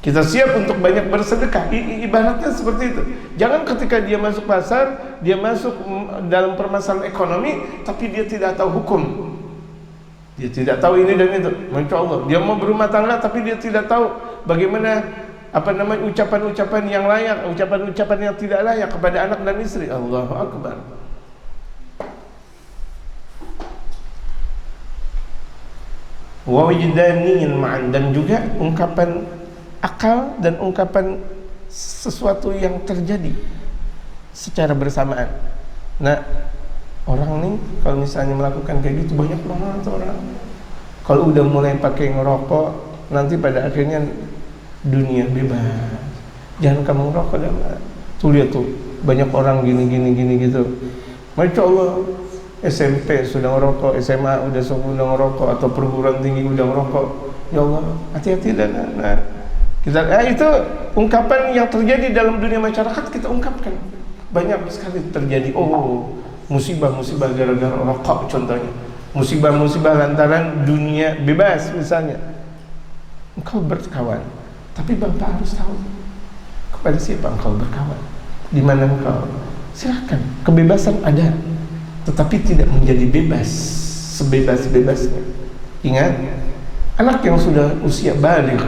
Kita siap untuk banyak bersedekah. Ibaratnya seperti itu. Jangan ketika dia masuk pasar, dia masuk dalam permasalahan ekonomi, tapi dia tidak tahu hukum. Dia tidak tahu ini dan itu. Masya Allah. Dia mau berumah tangga, tapi dia tidak tahu bagaimana ucapan-ucapan yang layak, ucapan-ucapan yang tidak layak kepada anak dan istri. Allahu Akbar. Wa wajdanin ma'an, dan juga ungkapan akal dan ungkapan sesuatu yang terjadi secara bersamaan. Nah, orang nih kalau misalnya melakukan kayak gitu banyak banget orang. Kalau udah mulai pakai ngerokok, nanti pada akhirnya dunia bebas. Jangan kamu ngerokok dah. Tuh lihat tuh, banyak orang gini gitu. Masya Allah, SMP sudah ngerokok, SMA sudah ngerokok, atau perguruan tinggi udah ngerokok. Ya Allah, hati-hati dan kita itu ungkapan yang terjadi dalam dunia masyarakat kita ungkapkan. Banyak sekali terjadi. Oh, musibah-musibah gara-gara rokok contohnya. Musibah-musibah lantaran dunia bebas misalnya. Engkau berkawan, tapi Bapak harus tahu kepada siapa engkau berkawan, di mana engkau. Silakan, kebebasan ada, tetapi tidak menjadi bebas sebebas-bebasnya. Ingat, anak yang sudah usia baligh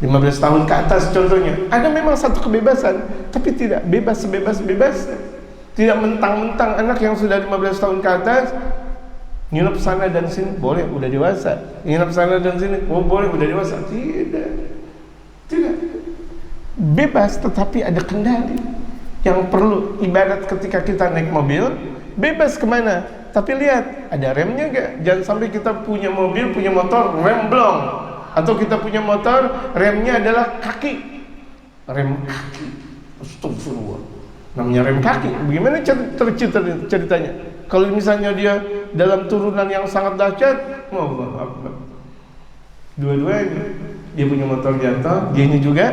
15 tahun ke atas contohnya, ada memang satu kebebasan, tapi tidak bebas sebebas-bebasnya. Tidak mentang-mentang anak yang sudah 15 tahun ke atas nginep sana dan sini, boleh udah dewasa. Nginep sana dan sini, oh boleh udah dewasa. Tidak. Bebas tetapi ada kendali yang perlu. Ibarat ketika kita naik mobil, bebas kemana, tapi lihat ada remnya gak. Jangan sampai kita punya mobil, punya motor, rem belum. Atau kita punya motor, remnya adalah kaki. Rem kaki. Astagfirullah. Namanya rem kaki. Bagaimana ceritanya? Kalau misalnya dia dalam turunan yang sangat dahsyat, Allahu Akbar. Dua-duanya. Dia punya motor jatuh, dianya juga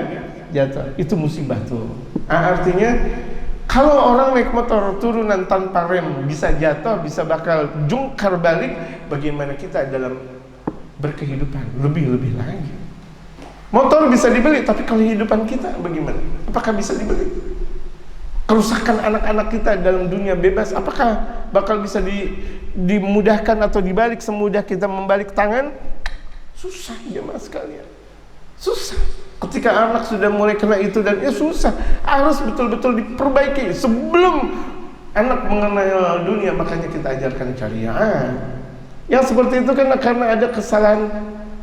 jatuh. Itu musibah tuh. Artinya Kalau orang naik motor turunan tanpa rem bisa jatuh, bisa bakal jungkar balik, bagaimana kita dalam berkehidupan? Lebih-lebih lagi. Motor bisa dibeli, tapi kalau kehidupan kita bagaimana? Apakah bisa dibeli? Kerusakan anak-anak kita dalam dunia bebas, apakah bakal bisa dimudahkan atau dibalik semudah kita membalik tangan? Susah jemaah sekalian. Susah. Ketika anak sudah mulai kena itu dan susah, harus betul-betul diperbaiki sebelum anak mengenal dunia. Makanya kita ajarkan syariat. Yang seperti itu karena ada kesalahan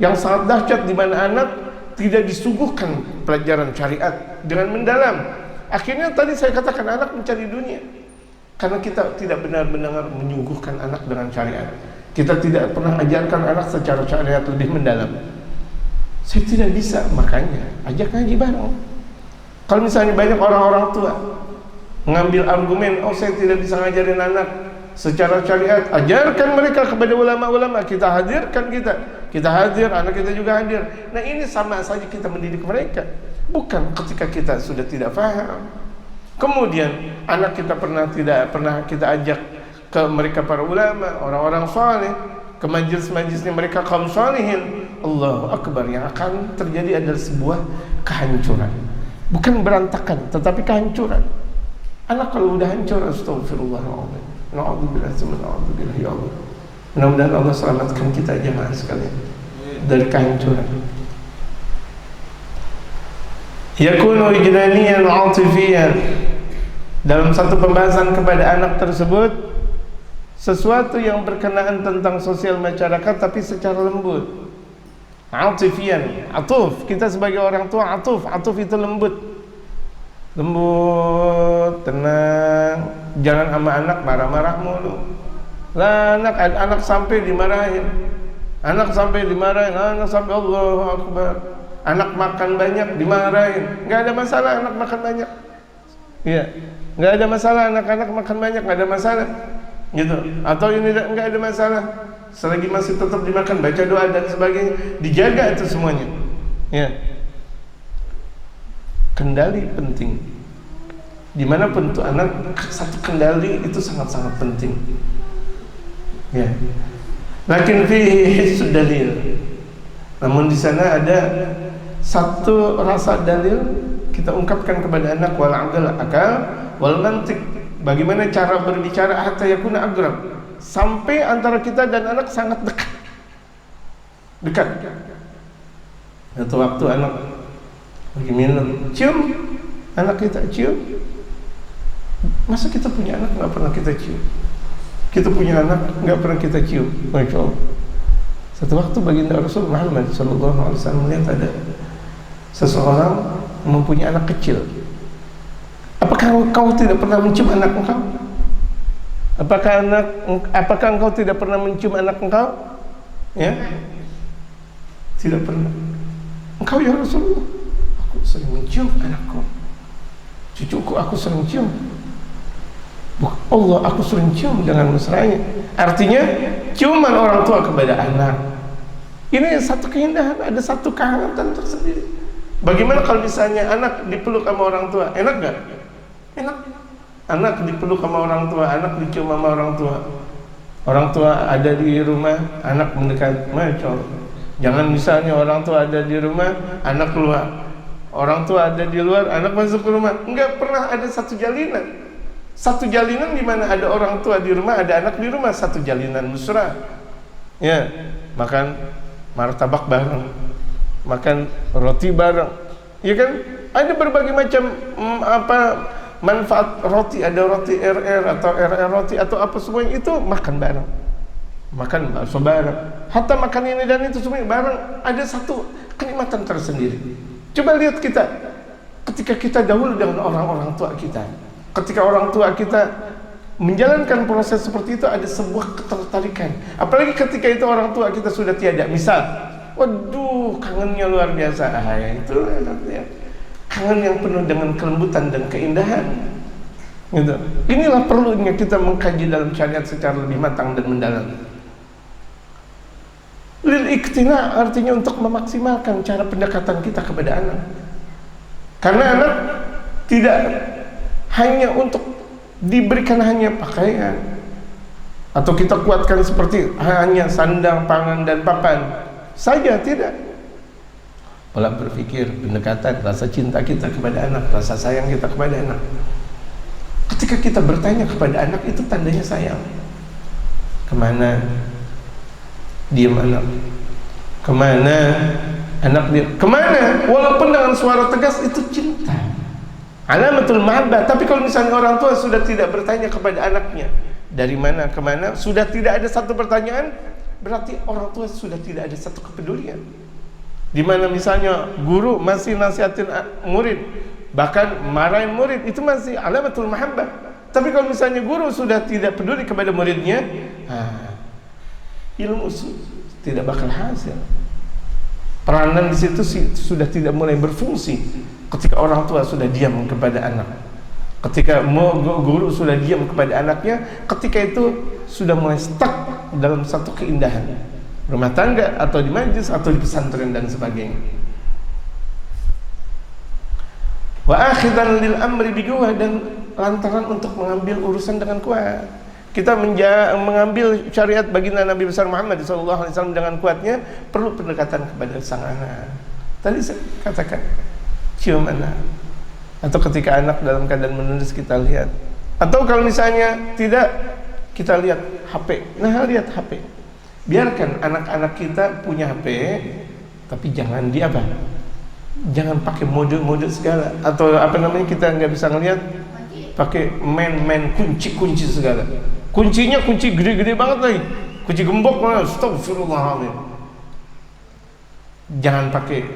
yang sangat dahsyat di mana anak tidak disuguhkan pelajaran syariat dengan mendalam. Akhirnya tadi saya katakan anak mencari dunia karena kita tidak benar-benar menyuguhkan anak dengan syariat. Kita tidak pernah ajarkan anak secara syariat lebih mendalam. Saya tidak bisa, makanya ajak ngaji bareng. Kalau misalnya banyak orang-orang tua mengambil argumen, oh saya tidak bisa ngajarin anak secara syariat, ajarkan mereka kepada ulama-ulama. Kita hadirkan, kita hadir, anak kita juga hadir. Nah ini sama saja kita mendidik mereka. Bukan ketika kita sudah tidak paham, kemudian anak kita tidak pernah kita ajak ke mereka para ulama, orang-orang saleh, ke majlis-majlisnya mereka kaum salihin. Allahu Akbar, yang akan terjadi adalah sebuah kehancuran. Bukan berantakan, tetapi kehancuran. Anak kalau udah hancur, astagfirullahaladzim, na'udzubillah, na'udzubillah, ya Allah. Mudah-mudahan Allah selamatkan kita jemaah sekalian dari kehancuran. Yakunu ijdaniyan 'atifiyan. Dalam satu pembahasan kepada anak tersebut, sesuatu yang berkenaan tentang sosial masyarakat tapi secara lembut. Atifian, atuf, kita sebagai orang tua atuf itu lembut, tenang, jangan sama anak marah-marah mulu. Lah anak sampai dimarahin, anak sampai Allahu Akbar, anak makan banyak dimarahin, nggak ada masalah anak makan banyak, iya, nggak ada masalah anak-anak makan banyak, nggak ada masalah, gitu, atau ini nggak ada masalah. Selagi masih tetap dimakan, baca doa dan sebagainya, dijaga itu semuanya. Ya. Kendali penting. Dimanapun tuh anak, satu kendali itu sangat-sangat penting. Ya. Lakin fihi hissu dalil. Namun di sana ada satu rasa dalil kita ungkapkan kepada anak, wal akal wal mantiq. Bagaimana cara berbicara hatta yakuna agrab, sampai antara kita dan anak sangat dekat. Satu waktu anak lagi minum, cium, anak kita cium. Masa kita punya anak nggak pernah kita cium? Kita punya anak nggak pernah kita cium? Masya Allah. Satu waktu baginda Rasul Muhammad SAW melihat ada seseorang mempunyai anak kecil. Apakah engkau tidak pernah mencium anak engkau? Apakah engkau tidak pernah mencium anak engkau? Ya, tidak pernah. Engkau ya Rasulullah, aku sering mencium anakku, cucuku aku sering cium. Allah, aku sering cium dengan mesranya. Artinya ciuman orang tua kepada anak ini satu keindahan, ada satu kehangatan tersendiri. Bagaimana kalau misalnya anak dipeluk sama orang tua, enak gak? Enak. Anak dipeluk sama orang tua, anak dicium sama orang tua. Orang tua ada di rumah, anak mendekat. Masya Allah. Jangan misalnya orang tua ada di rumah, anak keluar. Orang tua ada di luar, anak masuk ke rumah. Enggak pernah ada satu jalinan. Satu jalinan di mana ada orang tua di rumah, ada anak di rumah, satu jalinan mesra. Ya, makan martabak bareng, makan roti bareng. Ya kan? Ada berbagai macam manfaat roti, ada roti RR atau RR roti atau apa semuanya itu makan bareng, makan bakso bareng, hatta makan ini dan itu semuanya bareng, ada satu kenikmatan tersendiri. Coba lihat kita ketika kita dahulu dengan orang-orang tua kita, ketika orang tua kita menjalankan proses seperti itu, ada sebuah ketertarikan. Apalagi ketika itu orang tua kita sudah tiada, misal, waduh kangennya luar biasa, ya itu ya. Kangen yang penuh dengan kelembutan dan keindahan, gitu. Inilah perlunya kita mengkaji dalam syariat secara lebih matang dan mendalam. Lil iktina artinya untuk memaksimalkan cara pendekatan kita kepada anak, karena anak tidak hanya untuk diberikan hanya pakaian, atau kita kuatkan seperti hanya sandang, pangan, dan papan saja, tidak. Pola berpikir, pendekatan, rasa cinta kita kepada anak, rasa sayang kita kepada anak. Ketika kita bertanya kepada anak, itu tandanya sayang. Kemana diam anak? Kemana anak dia? Kemana? Walaupun dengan suara tegas, itu cinta, alamatul mahabbah. Tapi kalau misalnya orang tua sudah tidak bertanya kepada anaknya, dari mana kemana, sudah tidak ada satu pertanyaan, berarti orang tua sudah tidak ada satu kepedulian. Di mana misalnya guru masih nasihatin murid, bahkan marahin murid, itu masih alamatul mahabbah. Tapi kalau misalnya guru sudah tidak peduli kepada muridnya, ilmu tidak bakal hasil. Peranan di situ sudah tidak mulai berfungsi ketika orang tua sudah diam kepada anak. Ketika guru sudah diam kepada anaknya, ketika itu sudah mulai stuck dalam satu keindahan rumah tangga, atau di majlis, atau di pesantren dan sebagainya. Wa akhidan lil amri biquwwah, dan lantaran untuk mengambil urusan dengan kuat. Kita mengambil syariat baginda Nabi besar Muhammad SAW dengan kuatnya, perlu pendekatan kepada sang anak. Tadi saya katakan, cium anak, atau ketika anak dalam keadaan menulis kita lihat, atau kalau misalnya tidak, kita lihat HP. Nah, lihat HP. Biarkan anak-anak kita punya HP, tapi jangan jangan pakai mode-mode segala, atau apa namanya, kita nggak bisa ngelihat pakai main kunci segala. Kuncinya kunci gede-gede banget lagi, kunci gembok mana, astagfirullahaladzim. Jangan pakai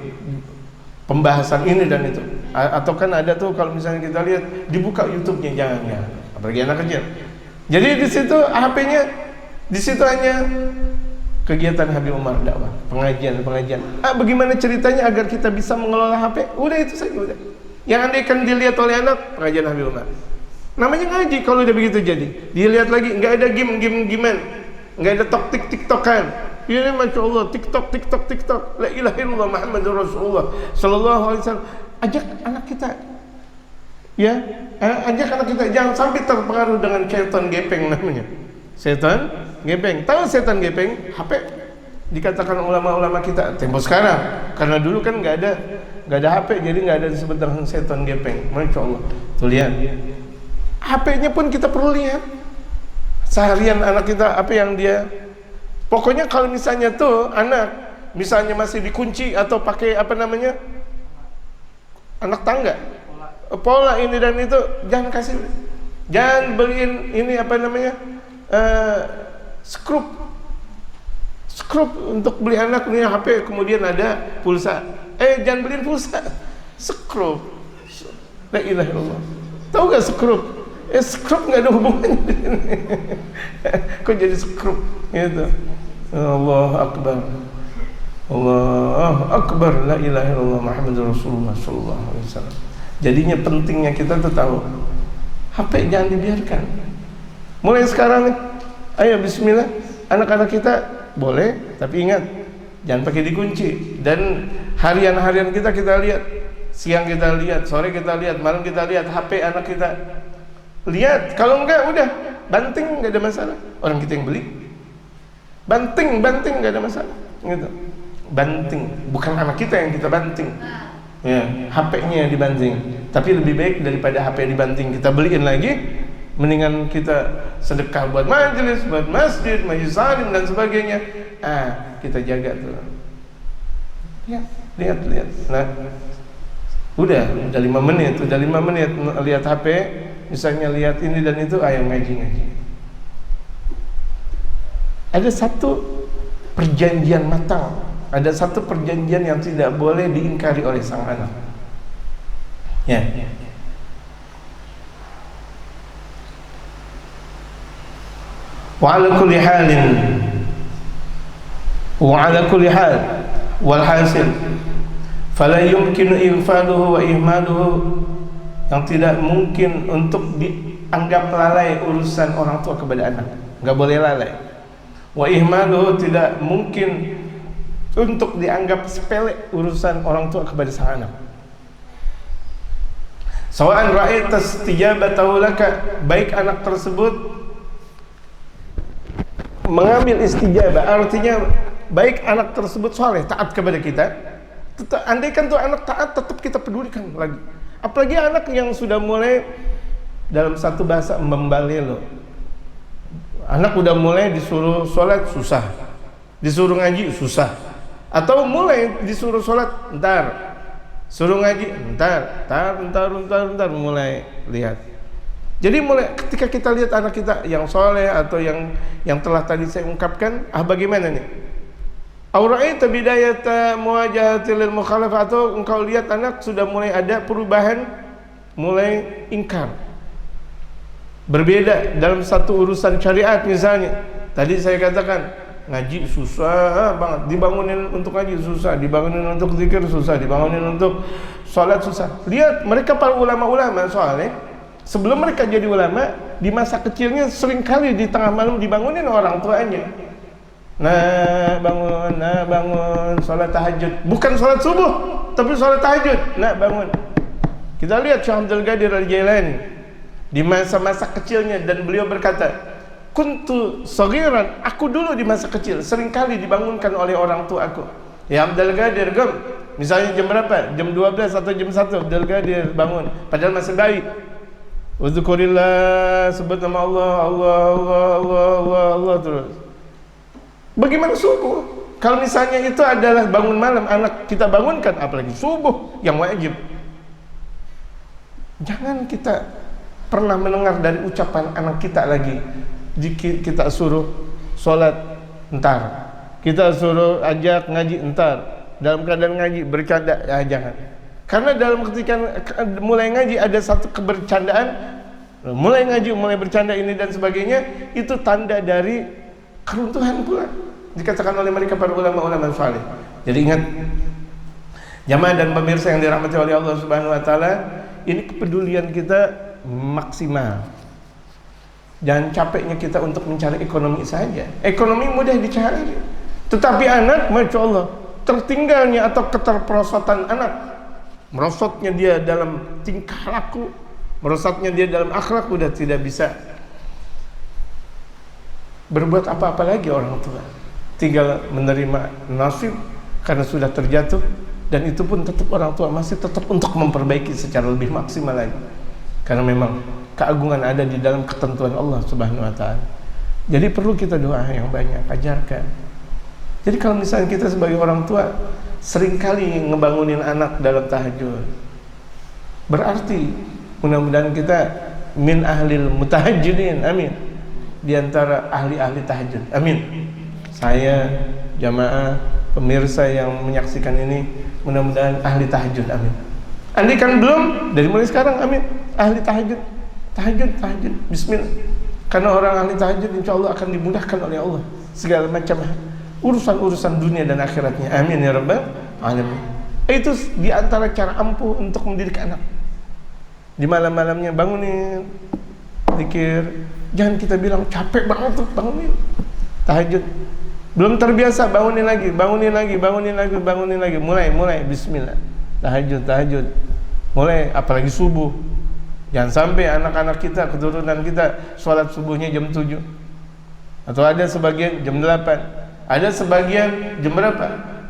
pembahasan ini dan itu. Atau kan ada tuh kalau misalnya kita lihat dibuka YouTube-nya, jangan ya, apalagi anak kecil. Jadi di situ HP-nya, di situ hanya kegiatan Habib Umar dakwah, pengajian. Bagaimana ceritanya agar kita bisa mengelola HP? Udah itu saja, udah. Yang andai kan dilihat oleh anak, pengajian Habib Umar. Namanya ngaji kalau udah begitu jadi. Dilihat lagi, nggak ada game-gamean, nggak ada tiktokan. Ini masya Allah, tiktok. La ilaha illallah Muhammadur Rasulullah sallallahu alaihi wasallam. Ajak anak kita, ya, ajak anak kita jangan sampai terpengaruh dengan setan gepeng namanya. Setan gepeng. Tahu setan gepeng? HP. Dikatakan ulama-ulama kita tempo sekarang, karena dulu kan nggak ada HP, jadi nggak ada disebut dengan setan gepeng. Masya Allah. Tuh lihat. HP-nya pun kita perlu lihat. Seharian anak kita apa yang dia. Pokoknya kalau misalnya tuh anak misalnya masih dikunci atau pakai apa namanya, anak tangga, pola ini dan itu, jangan kasih. Jangan beliin ini apa namanya, skrup untuk beli anak nih HP, kemudian ada pulsa. Jangan beliin pulsa, skrup. La ilaha illallah. Tahu gak skrup? Skrup nggak ada hubungannya. Kok jadi skrup gitu? Allah Akbar, la ilaha illallah Muhammadur Rasulullah sallallahu alaihi wasallam. Jadinya pentingnya kita tuh tahu HP jangan dibiarkan. Mulai sekarang nih, ayo bismillah, anak-anak kita boleh, tapi ingat jangan pakai dikunci. Dan harian kita lihat, siang kita lihat, sore kita lihat, malam kita lihat HP anak kita. Lihat, kalau enggak udah banting, nggak ada masalah. Orang kita yang beli, banting nggak ada masalah. Gitu. Banting, bukan anak kita yang kita banting. Ya, HP-nya yang dibanting. Tapi lebih baik daripada HP yang dibanting kita beliin lagi, mendingan kita sedekah buat majelis, buat masjid, majelis salim dan sebagainya. Kita jaga tuh. Lihat. Nah, udah 5 menit lihat HP, misalnya lihat ini dan itu, yang ngaji. Ada satu perjanjian matang, ada satu perjanjian yang tidak boleh diingkari oleh sang anak. Ya. Wa ala kulli hal wal hasil fala yumkinu ighfaluhu wa ihmaluhu, yang tidak mungkin untuk dianggap lalai urusan orang tua kepada anak, nggak boleh lalai. Wa ihmaluhu, tidak mungkin untuk dianggap sepele urusan orang tua kepada sang anak. Sawa'an ra'aita istijabatahu laka, baik anak tersebut mengambil istijabah, artinya baik anak tersebut soleh, taat kepada kita. Andaikan tuh anak taat, tetap kita pedulikan lagi. Apalagi anak yang sudah mulai, dalam satu bahasa, membalelo. Anak udah mulai disuruh sholat susah, disuruh ngaji susah, atau mulai disuruh sholat ntar, suruh ngaji ntar mulai lihat. Jadi mulai ketika kita lihat anak kita yang soleh atau yang telah tadi saya ungkapkan, bagaimana nih? Aura'aita bidayata muwajahatil mukhalafah, atau engkau lihat anak sudah mulai ada perubahan, mulai ingkar, berbeda dalam satu urusan syariat. Misalnya tadi saya katakan ngaji susah banget, dibangunin untuk ngaji susah, dibangunin untuk zikir susah, dibangunin untuk sholat susah. Lihat mereka para ulama-ulama soalnya sebelum mereka jadi ulama, di masa kecilnya seringkali di tengah malam dibangunin orang tuanya. Nah bangun sholat tahajud, bukan sholat subuh tapi sholat tahajud. Nah bangun. Kita lihat Syekh Abdul Qadir Al-Jailani di masa-masa kecilnya, dan beliau berkata, kuntu saghiran, aku dulu di masa kecil seringkali dibangunkan oleh orang tua aku. Ya Abdul Qadir, gem, misalnya jam berapa? Jam 12 atau jam 1 Abdul Qadir bangun, padahal masih bayi. Uzkurillah, sebut nama Allah terus. Bagaimana subuh? Kalau misalnya itu adalah bangun malam, anak kita bangunkan, apalagi subuh yang wajib. Jangan kita pernah mendengar dari ucapan anak kita lagi, kita suruh sholat entar, kita suruh ajak ngaji entar, dalam keadaan ngaji bercanda, ya jangan. Karena dalam ketika mulai ngaji ada satu kebercandaan, mulai ngaji, mulai bercanda ini dan sebagainya, itu tanda dari keruntuhan pula, dikatakan oleh mereka para ulama-ulama saleh. Jadi ingat jamaah dan pemirsa yang dirahmati oleh Allah Subhanahu wa taala, ini kepedulian kita maksimal. Jangan capeknya kita untuk mencari ekonomi saja. Ekonomi mudah dicari, tetapi anak, masya Allah, tertinggalnya atau keterperosotan anak, merosotnya dia dalam tingkah laku, merosotnya dia dalam akhlak, udah tidak bisa berbuat apa-apa lagi orang tua, tinggal menerima nasib karena sudah terjatuh. Dan itu pun tetap orang tua masih tetap untuk memperbaiki secara lebih maksimal lagi, karena memang keagungan ada di dalam ketentuan Allah Subhanahu wa taala. Jadi perlu kita doa yang banyak, ajarkan. Jadi kalau misalnya kita sebagai orang tua seringkali ngebangunin anak dalam tahajud, berarti mudah-mudahan kita min ahlil mutahajjidin, amin, di antara ahli-ahli tahajud, amin. Saya, jamaah, pemirsa yang menyaksikan ini, mudah-mudahan ahli tahajud, amin. Andai kan belum, dari mulai sekarang, amin, ahli tahajud, tahajud, bismillah. Karena orang ahli tahajud insya Allah akan dimudahkan oleh Allah segala macam urusan-urusan dunia dan akhiratnya, amin ya rabbal alamin. Itu di antara cara ampuh untuk mendidik anak. Di malam-malamnya bangunin, zikir. Jangan kita bilang capek banget tuh, bangunin tahajud. Belum terbiasa, bangunin lagi, mulai bismillah, tahajud, mulai, apalagi subuh. Jangan sampai anak-anak kita, keturunan kita sholat subuhnya jam 7, atau ada sebagian jam 8, ada sebagian jam berapa?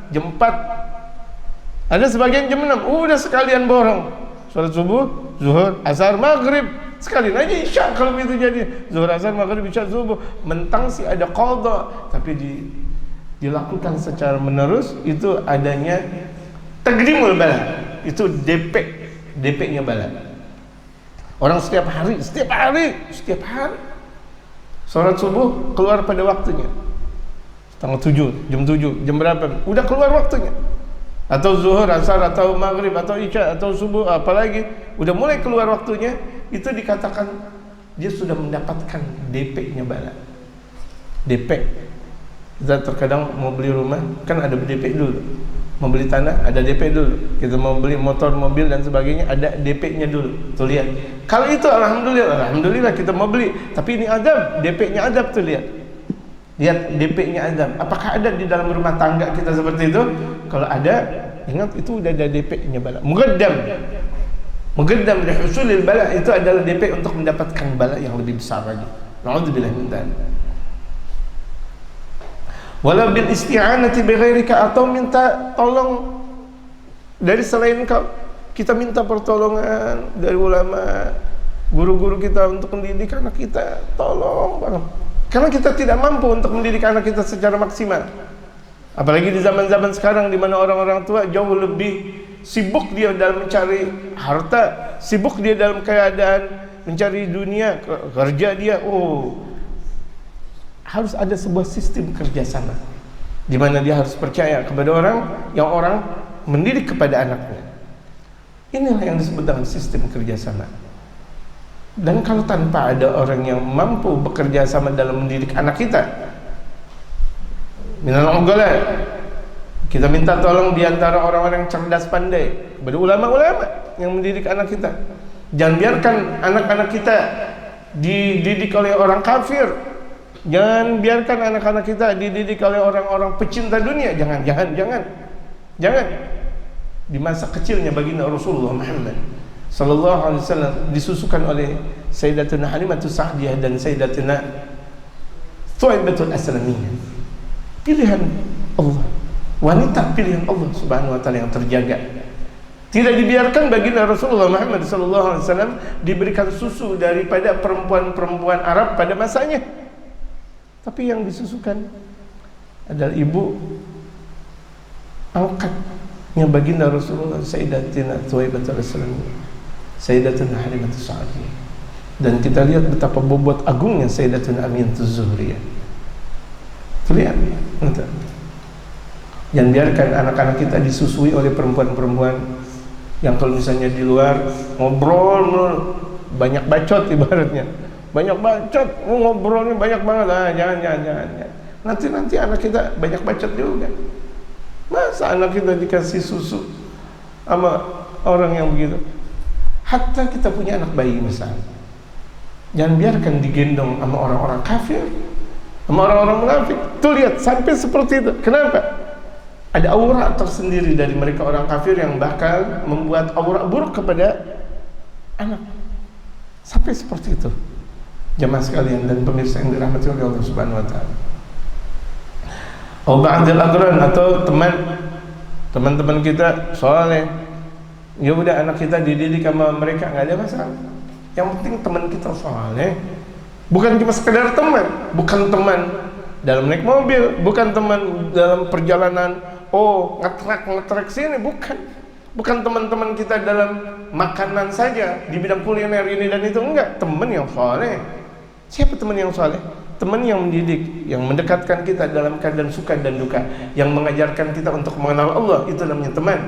Jam 4, ada sebagian jam 6. Udah sekalian borong sholat subuh, zuhur, asar, maghrib, sekalian aja isya. Kalau begitu jadi zuhur, asar, maghrib, isya, subuh, mentang sih ada qadha, tapi dilakukan secara menerus, itu adanya tagrimul bala, itu DP-nya bala. Orang setiap hari sholat subuh keluar pada waktunya, setengah 7, jam 7, jam berapa, udah keluar waktunya. Atau zuhur, asar, atau maghrib, atau isya, atau subuh, apalagi udah mulai keluar waktunya, itu dikatakan dia sudah mendapatkan DP-nya bala. DP, kita terkadang mau beli rumah kan ada DP dulu, mau beli tanah ada DP dulu, kita mau beli motor, mobil dan sebagainya ada DP-nya dulu. Tuh lihat, kalau itu alhamdulillah kita mau beli, tapi ini adab, DP-nya adab. Tuh lihat DP-nya adab. Apakah ada di dalam rumah tangga kita seperti itu? Kalau ada, ingat itu udah ada DP-nya bala, muqaddam. Muqaddam li husulil bala, itu adalah DP untuk mendapatkan bala yang lebih besar lagi. Na'udzubillah min dzalik. Wala bil isti'anati bi ghairika, atau minta tolong dari selain kau. Kita minta pertolongan dari ulama, guru-guru kita untuk mendidik anak kita, tolong banget. Karena kita tidak mampu untuk mendidik anak kita secara maksimal. Apalagi di zaman-zaman sekarang di mana orang-orang tua jauh lebih sibuk dia dalam mencari harta, sibuk dia dalam keadaan mencari dunia, kerja dia. Harus ada sebuah sistem kerjasama di mana dia harus percaya kepada orang yang orang mendidik kepada anaknya. Inilah yang disebut dengan sistem kerjasama. Dan kalau tanpa ada orang yang mampu bekerja sama dalam mendidik anak kita, minal ugala, kita minta tolong di antara orang-orang yang cerdas pandai, kepada ulama-ulama yang mendidik anak kita. Jangan biarkan anak-anak kita dididik oleh orang kafir. Jangan biarkan anak-anak kita dididik oleh orang-orang pecinta dunia. Jangan. Di masa kecilnya baginda Rasulullah Muhammad sallallahu alaihi wasallam disusukan oleh Sayyidatuna Halimatus Sa'diyah dan Sayyidatuna Thuwaibatul Aslamiyah. Pilihan Allah, wanita pilihan Allah Subhanahu wa taala yang terjaga. Tidak dibiarkan baginda Rasulullah Muhammad sallallahu alaihi wasallam diberikan susu daripada perempuan-perempuan Arab pada masanya. Tapi yang disusukan adalah ibu angkatnya baginda Rasulullah, Sayyidatina Thuwaibatul Aslamiyah, Sayyidatuna Halimatus Sa'diyah. Dan kita lihat betapa bobot agungnya Sayyidatuna Aminatuz Zuhriyah. Lihat, jangan biarkan anak-anak kita disusui oleh perempuan-perempuan yang kalau misalnya di luar ngobrol banyak bacot, ibaratnya banyak bacot, ngobrolnya banyak banget. Jangan. Nanti anak kita banyak bacot juga. Masa anak kita dikasih susu sama orang yang begitu? Hatta kita punya anak bayi misalnya, jangan biarkan digendong sama orang-orang kafir, sama orang-orang munafik. Tuh lihat, sampai seperti itu. Kenapa? Ada aura tersendiri dari mereka orang kafir yang bakal membuat aura buruk kepada anak. Sampai seperti itu, jamaah sekalian dan pemirsa yang dirahmati oleh Allah Subhanahu wa taala. Ba'dil aqran, atau teman-teman kita soleh, ya udah anak kita dididik sama mereka, nggak ada masalah. Yang penting teman kita soleh, bukan cuma sekedar teman, bukan teman dalam naik mobil, bukan teman dalam perjalanan ngetrek sini, bukan teman-teman kita dalam makanan saja di bidang kuliner ini dan itu, enggak. Teman yang soleh. Siapa teman yang soleh? Teman yang mendidik, yang mendekatkan kita dalam keadaan suka dan duka, yang mengajarkan kita untuk mengenal Allah, itu namanya teman.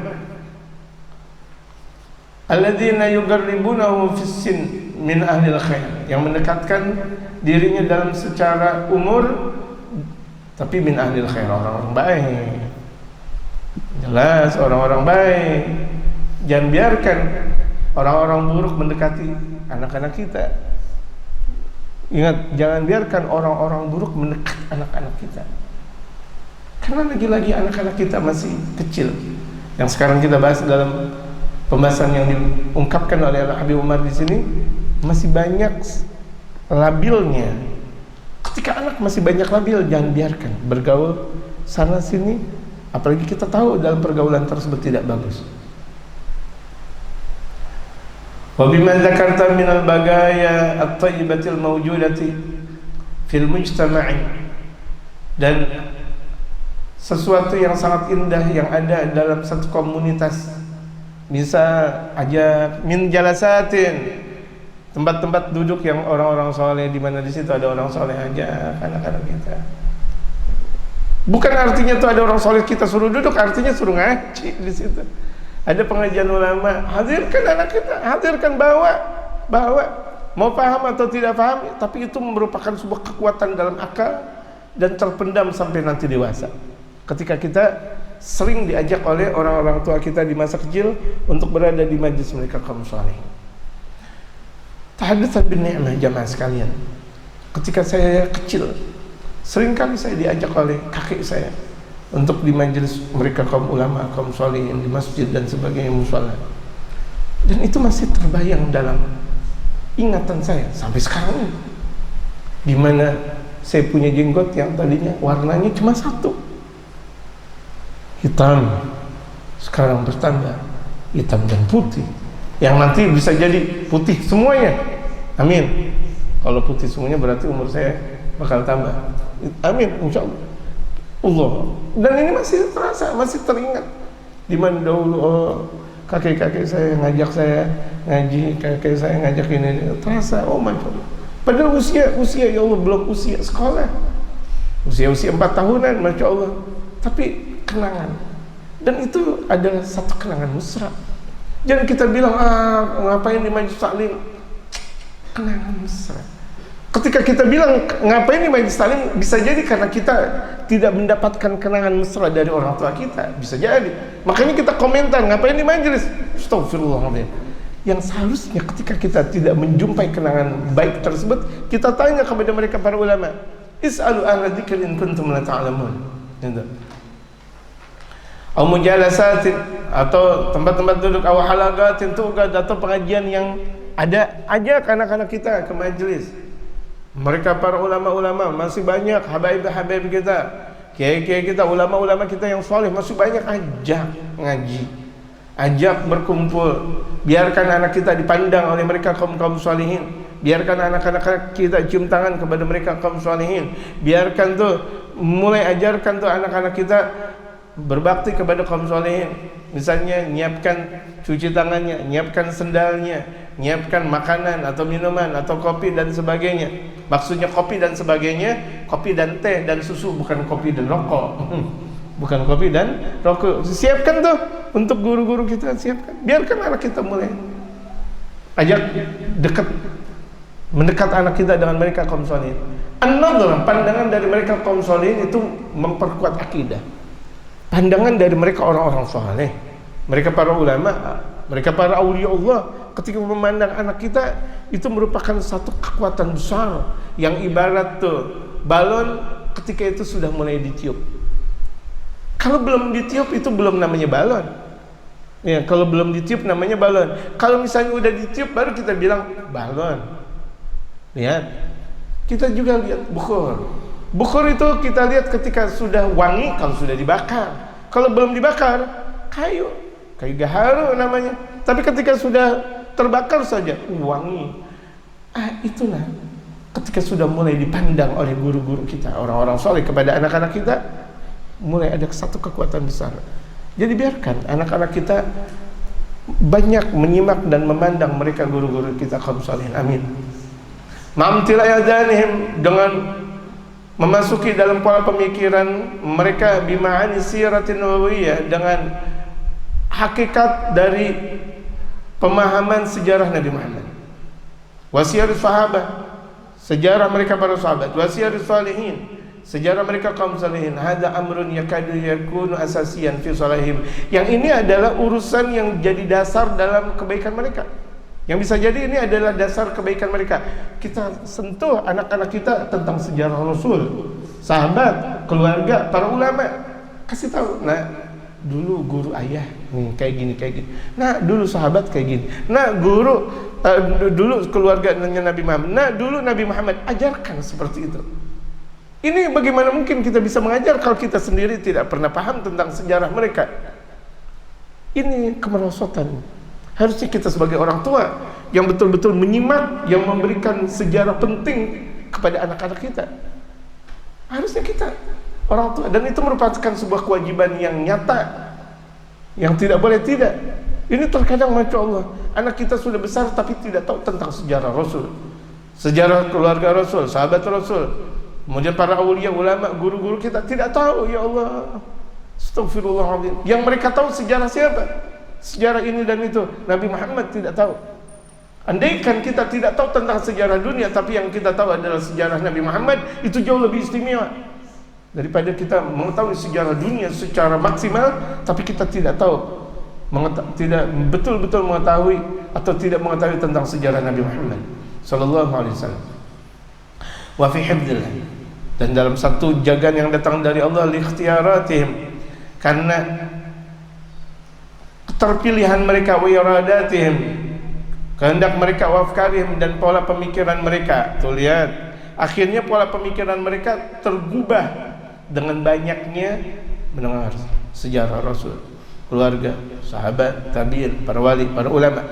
Alladzina yuqarribunahu fis-sin min ahlil khair, yang mendekatkan dirinya dalam secara umur tapi min ahlil khair, orang-orang baik. Jelas orang-orang baik. Jangan biarkan orang-orang buruk mendekati anak-anak kita. Ingat, jangan biarkan orang-orang buruk mendekat anak-anak kita. Karena lagi-lagi anak-anak kita masih kecil. Yang sekarang kita bahas dalam pembahasan yang diungkapkan oleh Habib Umar di sini, masih banyak labilnya. Ketika anak masih banyak labil, jangan biarkan bergaul sana sini, apalagi kita tahu dalam pergaulan tersebut tidak bagus. Wa bima dzakarta min al-bagaya at-thayyibatil mawjudati fil mujtama'i, dan sesuatu yang sangat indah yang ada dalam satu komunitas. Bisa aja min jalasatin, tempat-tempat duduk yang orang-orang soleh, di mana di situ ada orang soleh aja anak-anak kita. Bukan artinya tuh ada orang soleh kita suruh duduk, artinya suruh ngaji di situ. Ada pengajian ulama, hadirkan anak kita, hadirkan, bawa. Mau paham atau tidak paham, tapi itu merupakan sebuah kekuatan dalam akal dan terpendam sampai nanti dewasa. Ketika kita sering diajak oleh orang-orang tua kita di masa kecil untuk berada di majlis mereka kaum saleh. Tahaddatsan bin ni'mah, jamaah sekalian. Ketika saya kecil, seringkali saya diajak oleh kakek saya untuk di majelis mereka kaum ulama, kaum sholihin, di masjid dan sebagainya, mushola. Dan itu masih terbayang dalam ingatan saya sampai sekarang ini. Di mana saya punya jenggot yang tadinya warnanya cuma satu, hitam, sekarang bertambah hitam dan putih, yang nanti bisa jadi putih semuanya. Amin. Kalau putih semuanya berarti umur saya bakal tambah. Amin, insya Allah. Dan ini masih terasa, masih teringat. Di mana dahulu kakek-kakek saya ngajak saya ngaji, kakek saya ngajak ini, terasa, oh masya Allah. Padahal usia ya Allah belum usia sekolah, usia 4 tahunan, masya Allah. Tapi kenangan, dan itu adalah satu kenangan mesra. Jangan kita bilang ngapain di majelis taklim, kenangan mesra. Ketika kita bilang ngapain di majelis taklim, bisa jadi karena kita tidak mendapatkan kenangan mesra dari orang tua kita, bisa jadi. Makanya kita komentar ngapain di majelis. Astagfirullahaladzim. Yang seharusnya ketika kita tidak menjumpai kenangan baik tersebut, kita tanya kepada mereka para ulama, is'alu ahla dzikri in kuntum la ta'lamun. Au mujalasatin, atau tempat-tempat duduk, au halaqatin tuqad, atau pengajian yang ada, ajak anak-anak kita ke majelis. Mereka para ulama-ulama masih banyak, habaib-habaib kita, kiai-kiai kita, ulama-ulama kita yang saleh masih banyak, ajak ngaji, ajak berkumpul. Biarkan anak kita dipandang oleh mereka kaum salihin. Biarkan anak-anak kita cium tangan kepada mereka kaum salihin. Biarkan tuh, mulai ajarkan tuh anak-anak kita berbakti kepada kaum salihin. Misalnya nyiapkan cuci tangannya, nyiapkan sendalnya, nyiapkan makanan atau minuman atau kopi dan sebagainya. Maksudnya kopi dan sebagainya, kopi dan teh dan susu, bukan kopi dan rokok. Bukan kopi dan rokok. Siapkan tuh untuk guru-guru kita, siapkan. Biarkan anak kita mulai ajak mendekat anak kita dengan mereka kaum salihin. An-nadhar, pandangan dari mereka kaum salihin itu memperkuat akidah. Pandangan dari mereka orang-orang saleh, mereka para ulama, mereka para aulia Allah, ketika memandang anak kita itu merupakan satu kekuatan besar yang ibarat tuh balon ketika itu sudah mulai ditiup. Kalau belum ditiup itu belum namanya balon. Ya, kalau belum ditiup namanya balon. Kalau misalnya udah ditiup baru kita bilang balon. Lihat. Kita juga lihat bukhur. Bukhur itu kita lihat ketika sudah wangi, kalau sudah dibakar. Kalau belum dibakar, kayu gaharu namanya. Tapi ketika sudah terbakar saja, wangi. Itulah ketika sudah mulai dipandang oleh guru-guru kita, orang-orang saleh kepada anak-anak kita, mulai ada satu kekuatan besar. Jadi biarkan anak-anak kita banyak menyimak dan memandang mereka guru-guru kita kaum salihin. Amin. Mamtilayadanihim, dengan memasuki dalam pola pemikiran mereka bima'ani siratin nabawiyah, dengan hakikat dari pemahaman sejarah Nabi Muhammad, wasiyarus sahabat, sejarah mereka para sahabat, wasiyarus salihin, sejarah mereka kaum salihin. Hada amrun yakadu yakunu asasiyan fi salahim. Yang ini adalah urusan yang jadi dasar dalam kebaikan mereka. Yang bisa jadi ini adalah dasar kebaikan mereka. Kita sentuh anak-anak kita tentang sejarah Rasul, sahabat, keluarga, para ulama. Kasih tahu, nah dulu guru ayah nih kayak gini. Nah dulu sahabat kayak gini. Nah guru dulu keluarganya Nabi Muhammad. Nah dulu Nabi Muhammad, ajarkan seperti itu. Ini bagaimana mungkin kita bisa mengajar kalau kita sendiri tidak pernah paham tentang sejarah mereka? Ini kemerosotan. Harusnya kita sebagai orang tua yang betul-betul menyimak, yang memberikan sejarah penting kepada anak-anak kita. Harusnya kita orang tua, dan itu merupakan sebuah kewajiban yang nyata, yang tidak boleh tidak. Ini terkadang masya Allah, anak kita sudah besar tapi tidak tahu tentang sejarah Rasul, sejarah keluarga Rasul, sahabat Rasul. Kemudian para aulia, ulama, guru-guru kita tidak tahu. Ya Allah, astagfirullahaladzim. Yang mereka tahu sejarah siapa? Sejarah ini dan itu. Nabi Muhammad tidak tahu. Andaikan kita tidak tahu tentang sejarah dunia, tapi yang kita tahu adalah sejarah Nabi Muhammad, itu jauh lebih istimewa daripada kita mengetahui sejarah dunia secara maksimal, tapi kita tidak tahu, tidak betul-betul mengetahui atau tidak mengetahui tentang sejarah Nabi Muhammad sallallahu alaihi wasallam. Wa fi hifdzillah, dan dalam satu jagaan yang datang dari Allah, li ikhtiyaratihim, karena keterpilihan mereka, wa iradatihim, kehendak mereka wa afkarihim, dan pola pemikiran mereka. Tuh lihat, akhirnya pola pemikiran mereka tergubah dengan banyaknya mendengar sejarah Rasul, keluarga, sahabat, tabi'in, para wali, para ulama.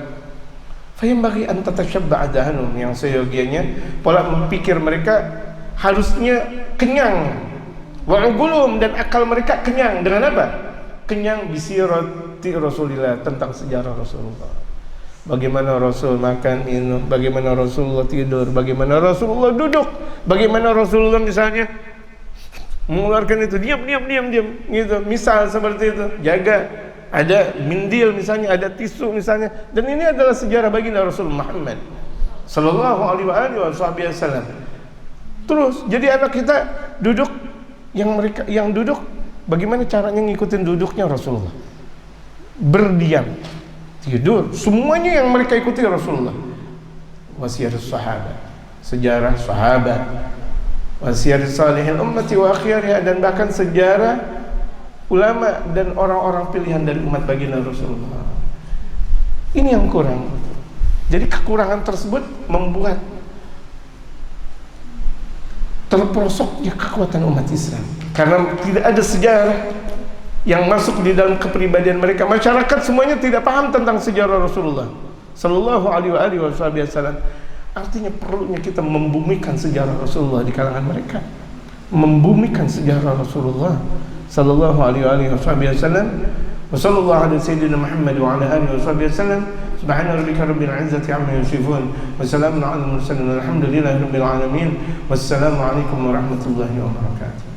Fayambaghi an tatashabba'a dahanum, yang seyogianya pola berpikir mereka harusnya kenyang, wa uqulum, dan akal mereka kenyang dengan apa? Kenyang bisirati Rasulillah, tentang sejarah Rasulullah. Bagaimana Rasul makan, minum, bagaimana Rasulullah tidur, bagaimana Rasulullah duduk, bagaimana Rasulullah misalnya mengeluarkan itu diam gitu, misal seperti itu, jaga ada mindil misalnya, ada tisu misalnya, dan ini adalah sejarah baginda Rasul Muhammad sallallahu alaihi wasallam. Terus jadi anak kita duduk, yang duduk bagaimana caranya ngikutin duduknya Rasulullah, berdiam, tidur, semuanya yang mereka ikuti Rasulullah. Wasiyar sahabat, sejarah sahabat, wasiyar salihin ummati wa akhyariha, dan bahkan sejarah ulama dan orang-orang pilihan dari umat baginda Rasulullah. Ini yang kurang. Jadi kekurangan tersebut membuat terperosoknya kekuatan umat Islam, karena tidak ada sejarah yang masuk di dalam kepribadian mereka. Masyarakat semuanya tidak paham tentang sejarah Rasulullah sallallahu alaihi wasallam. Artinya perlunya kita membumikan sejarah Rasulullah di kalangan mereka, membumikan sejarah Rasulullah sallallahu alaihi wasallam. Wa sallallahu ala sayyidina Muhammad wa ala alihi wasallam. Subhana rabbika rabbil izzati amma yasifun, wa salamun alal mursalin, walhamdulillahi rabbil alamin. Wassalamu alaikum warahmatullahi wabarakatuh.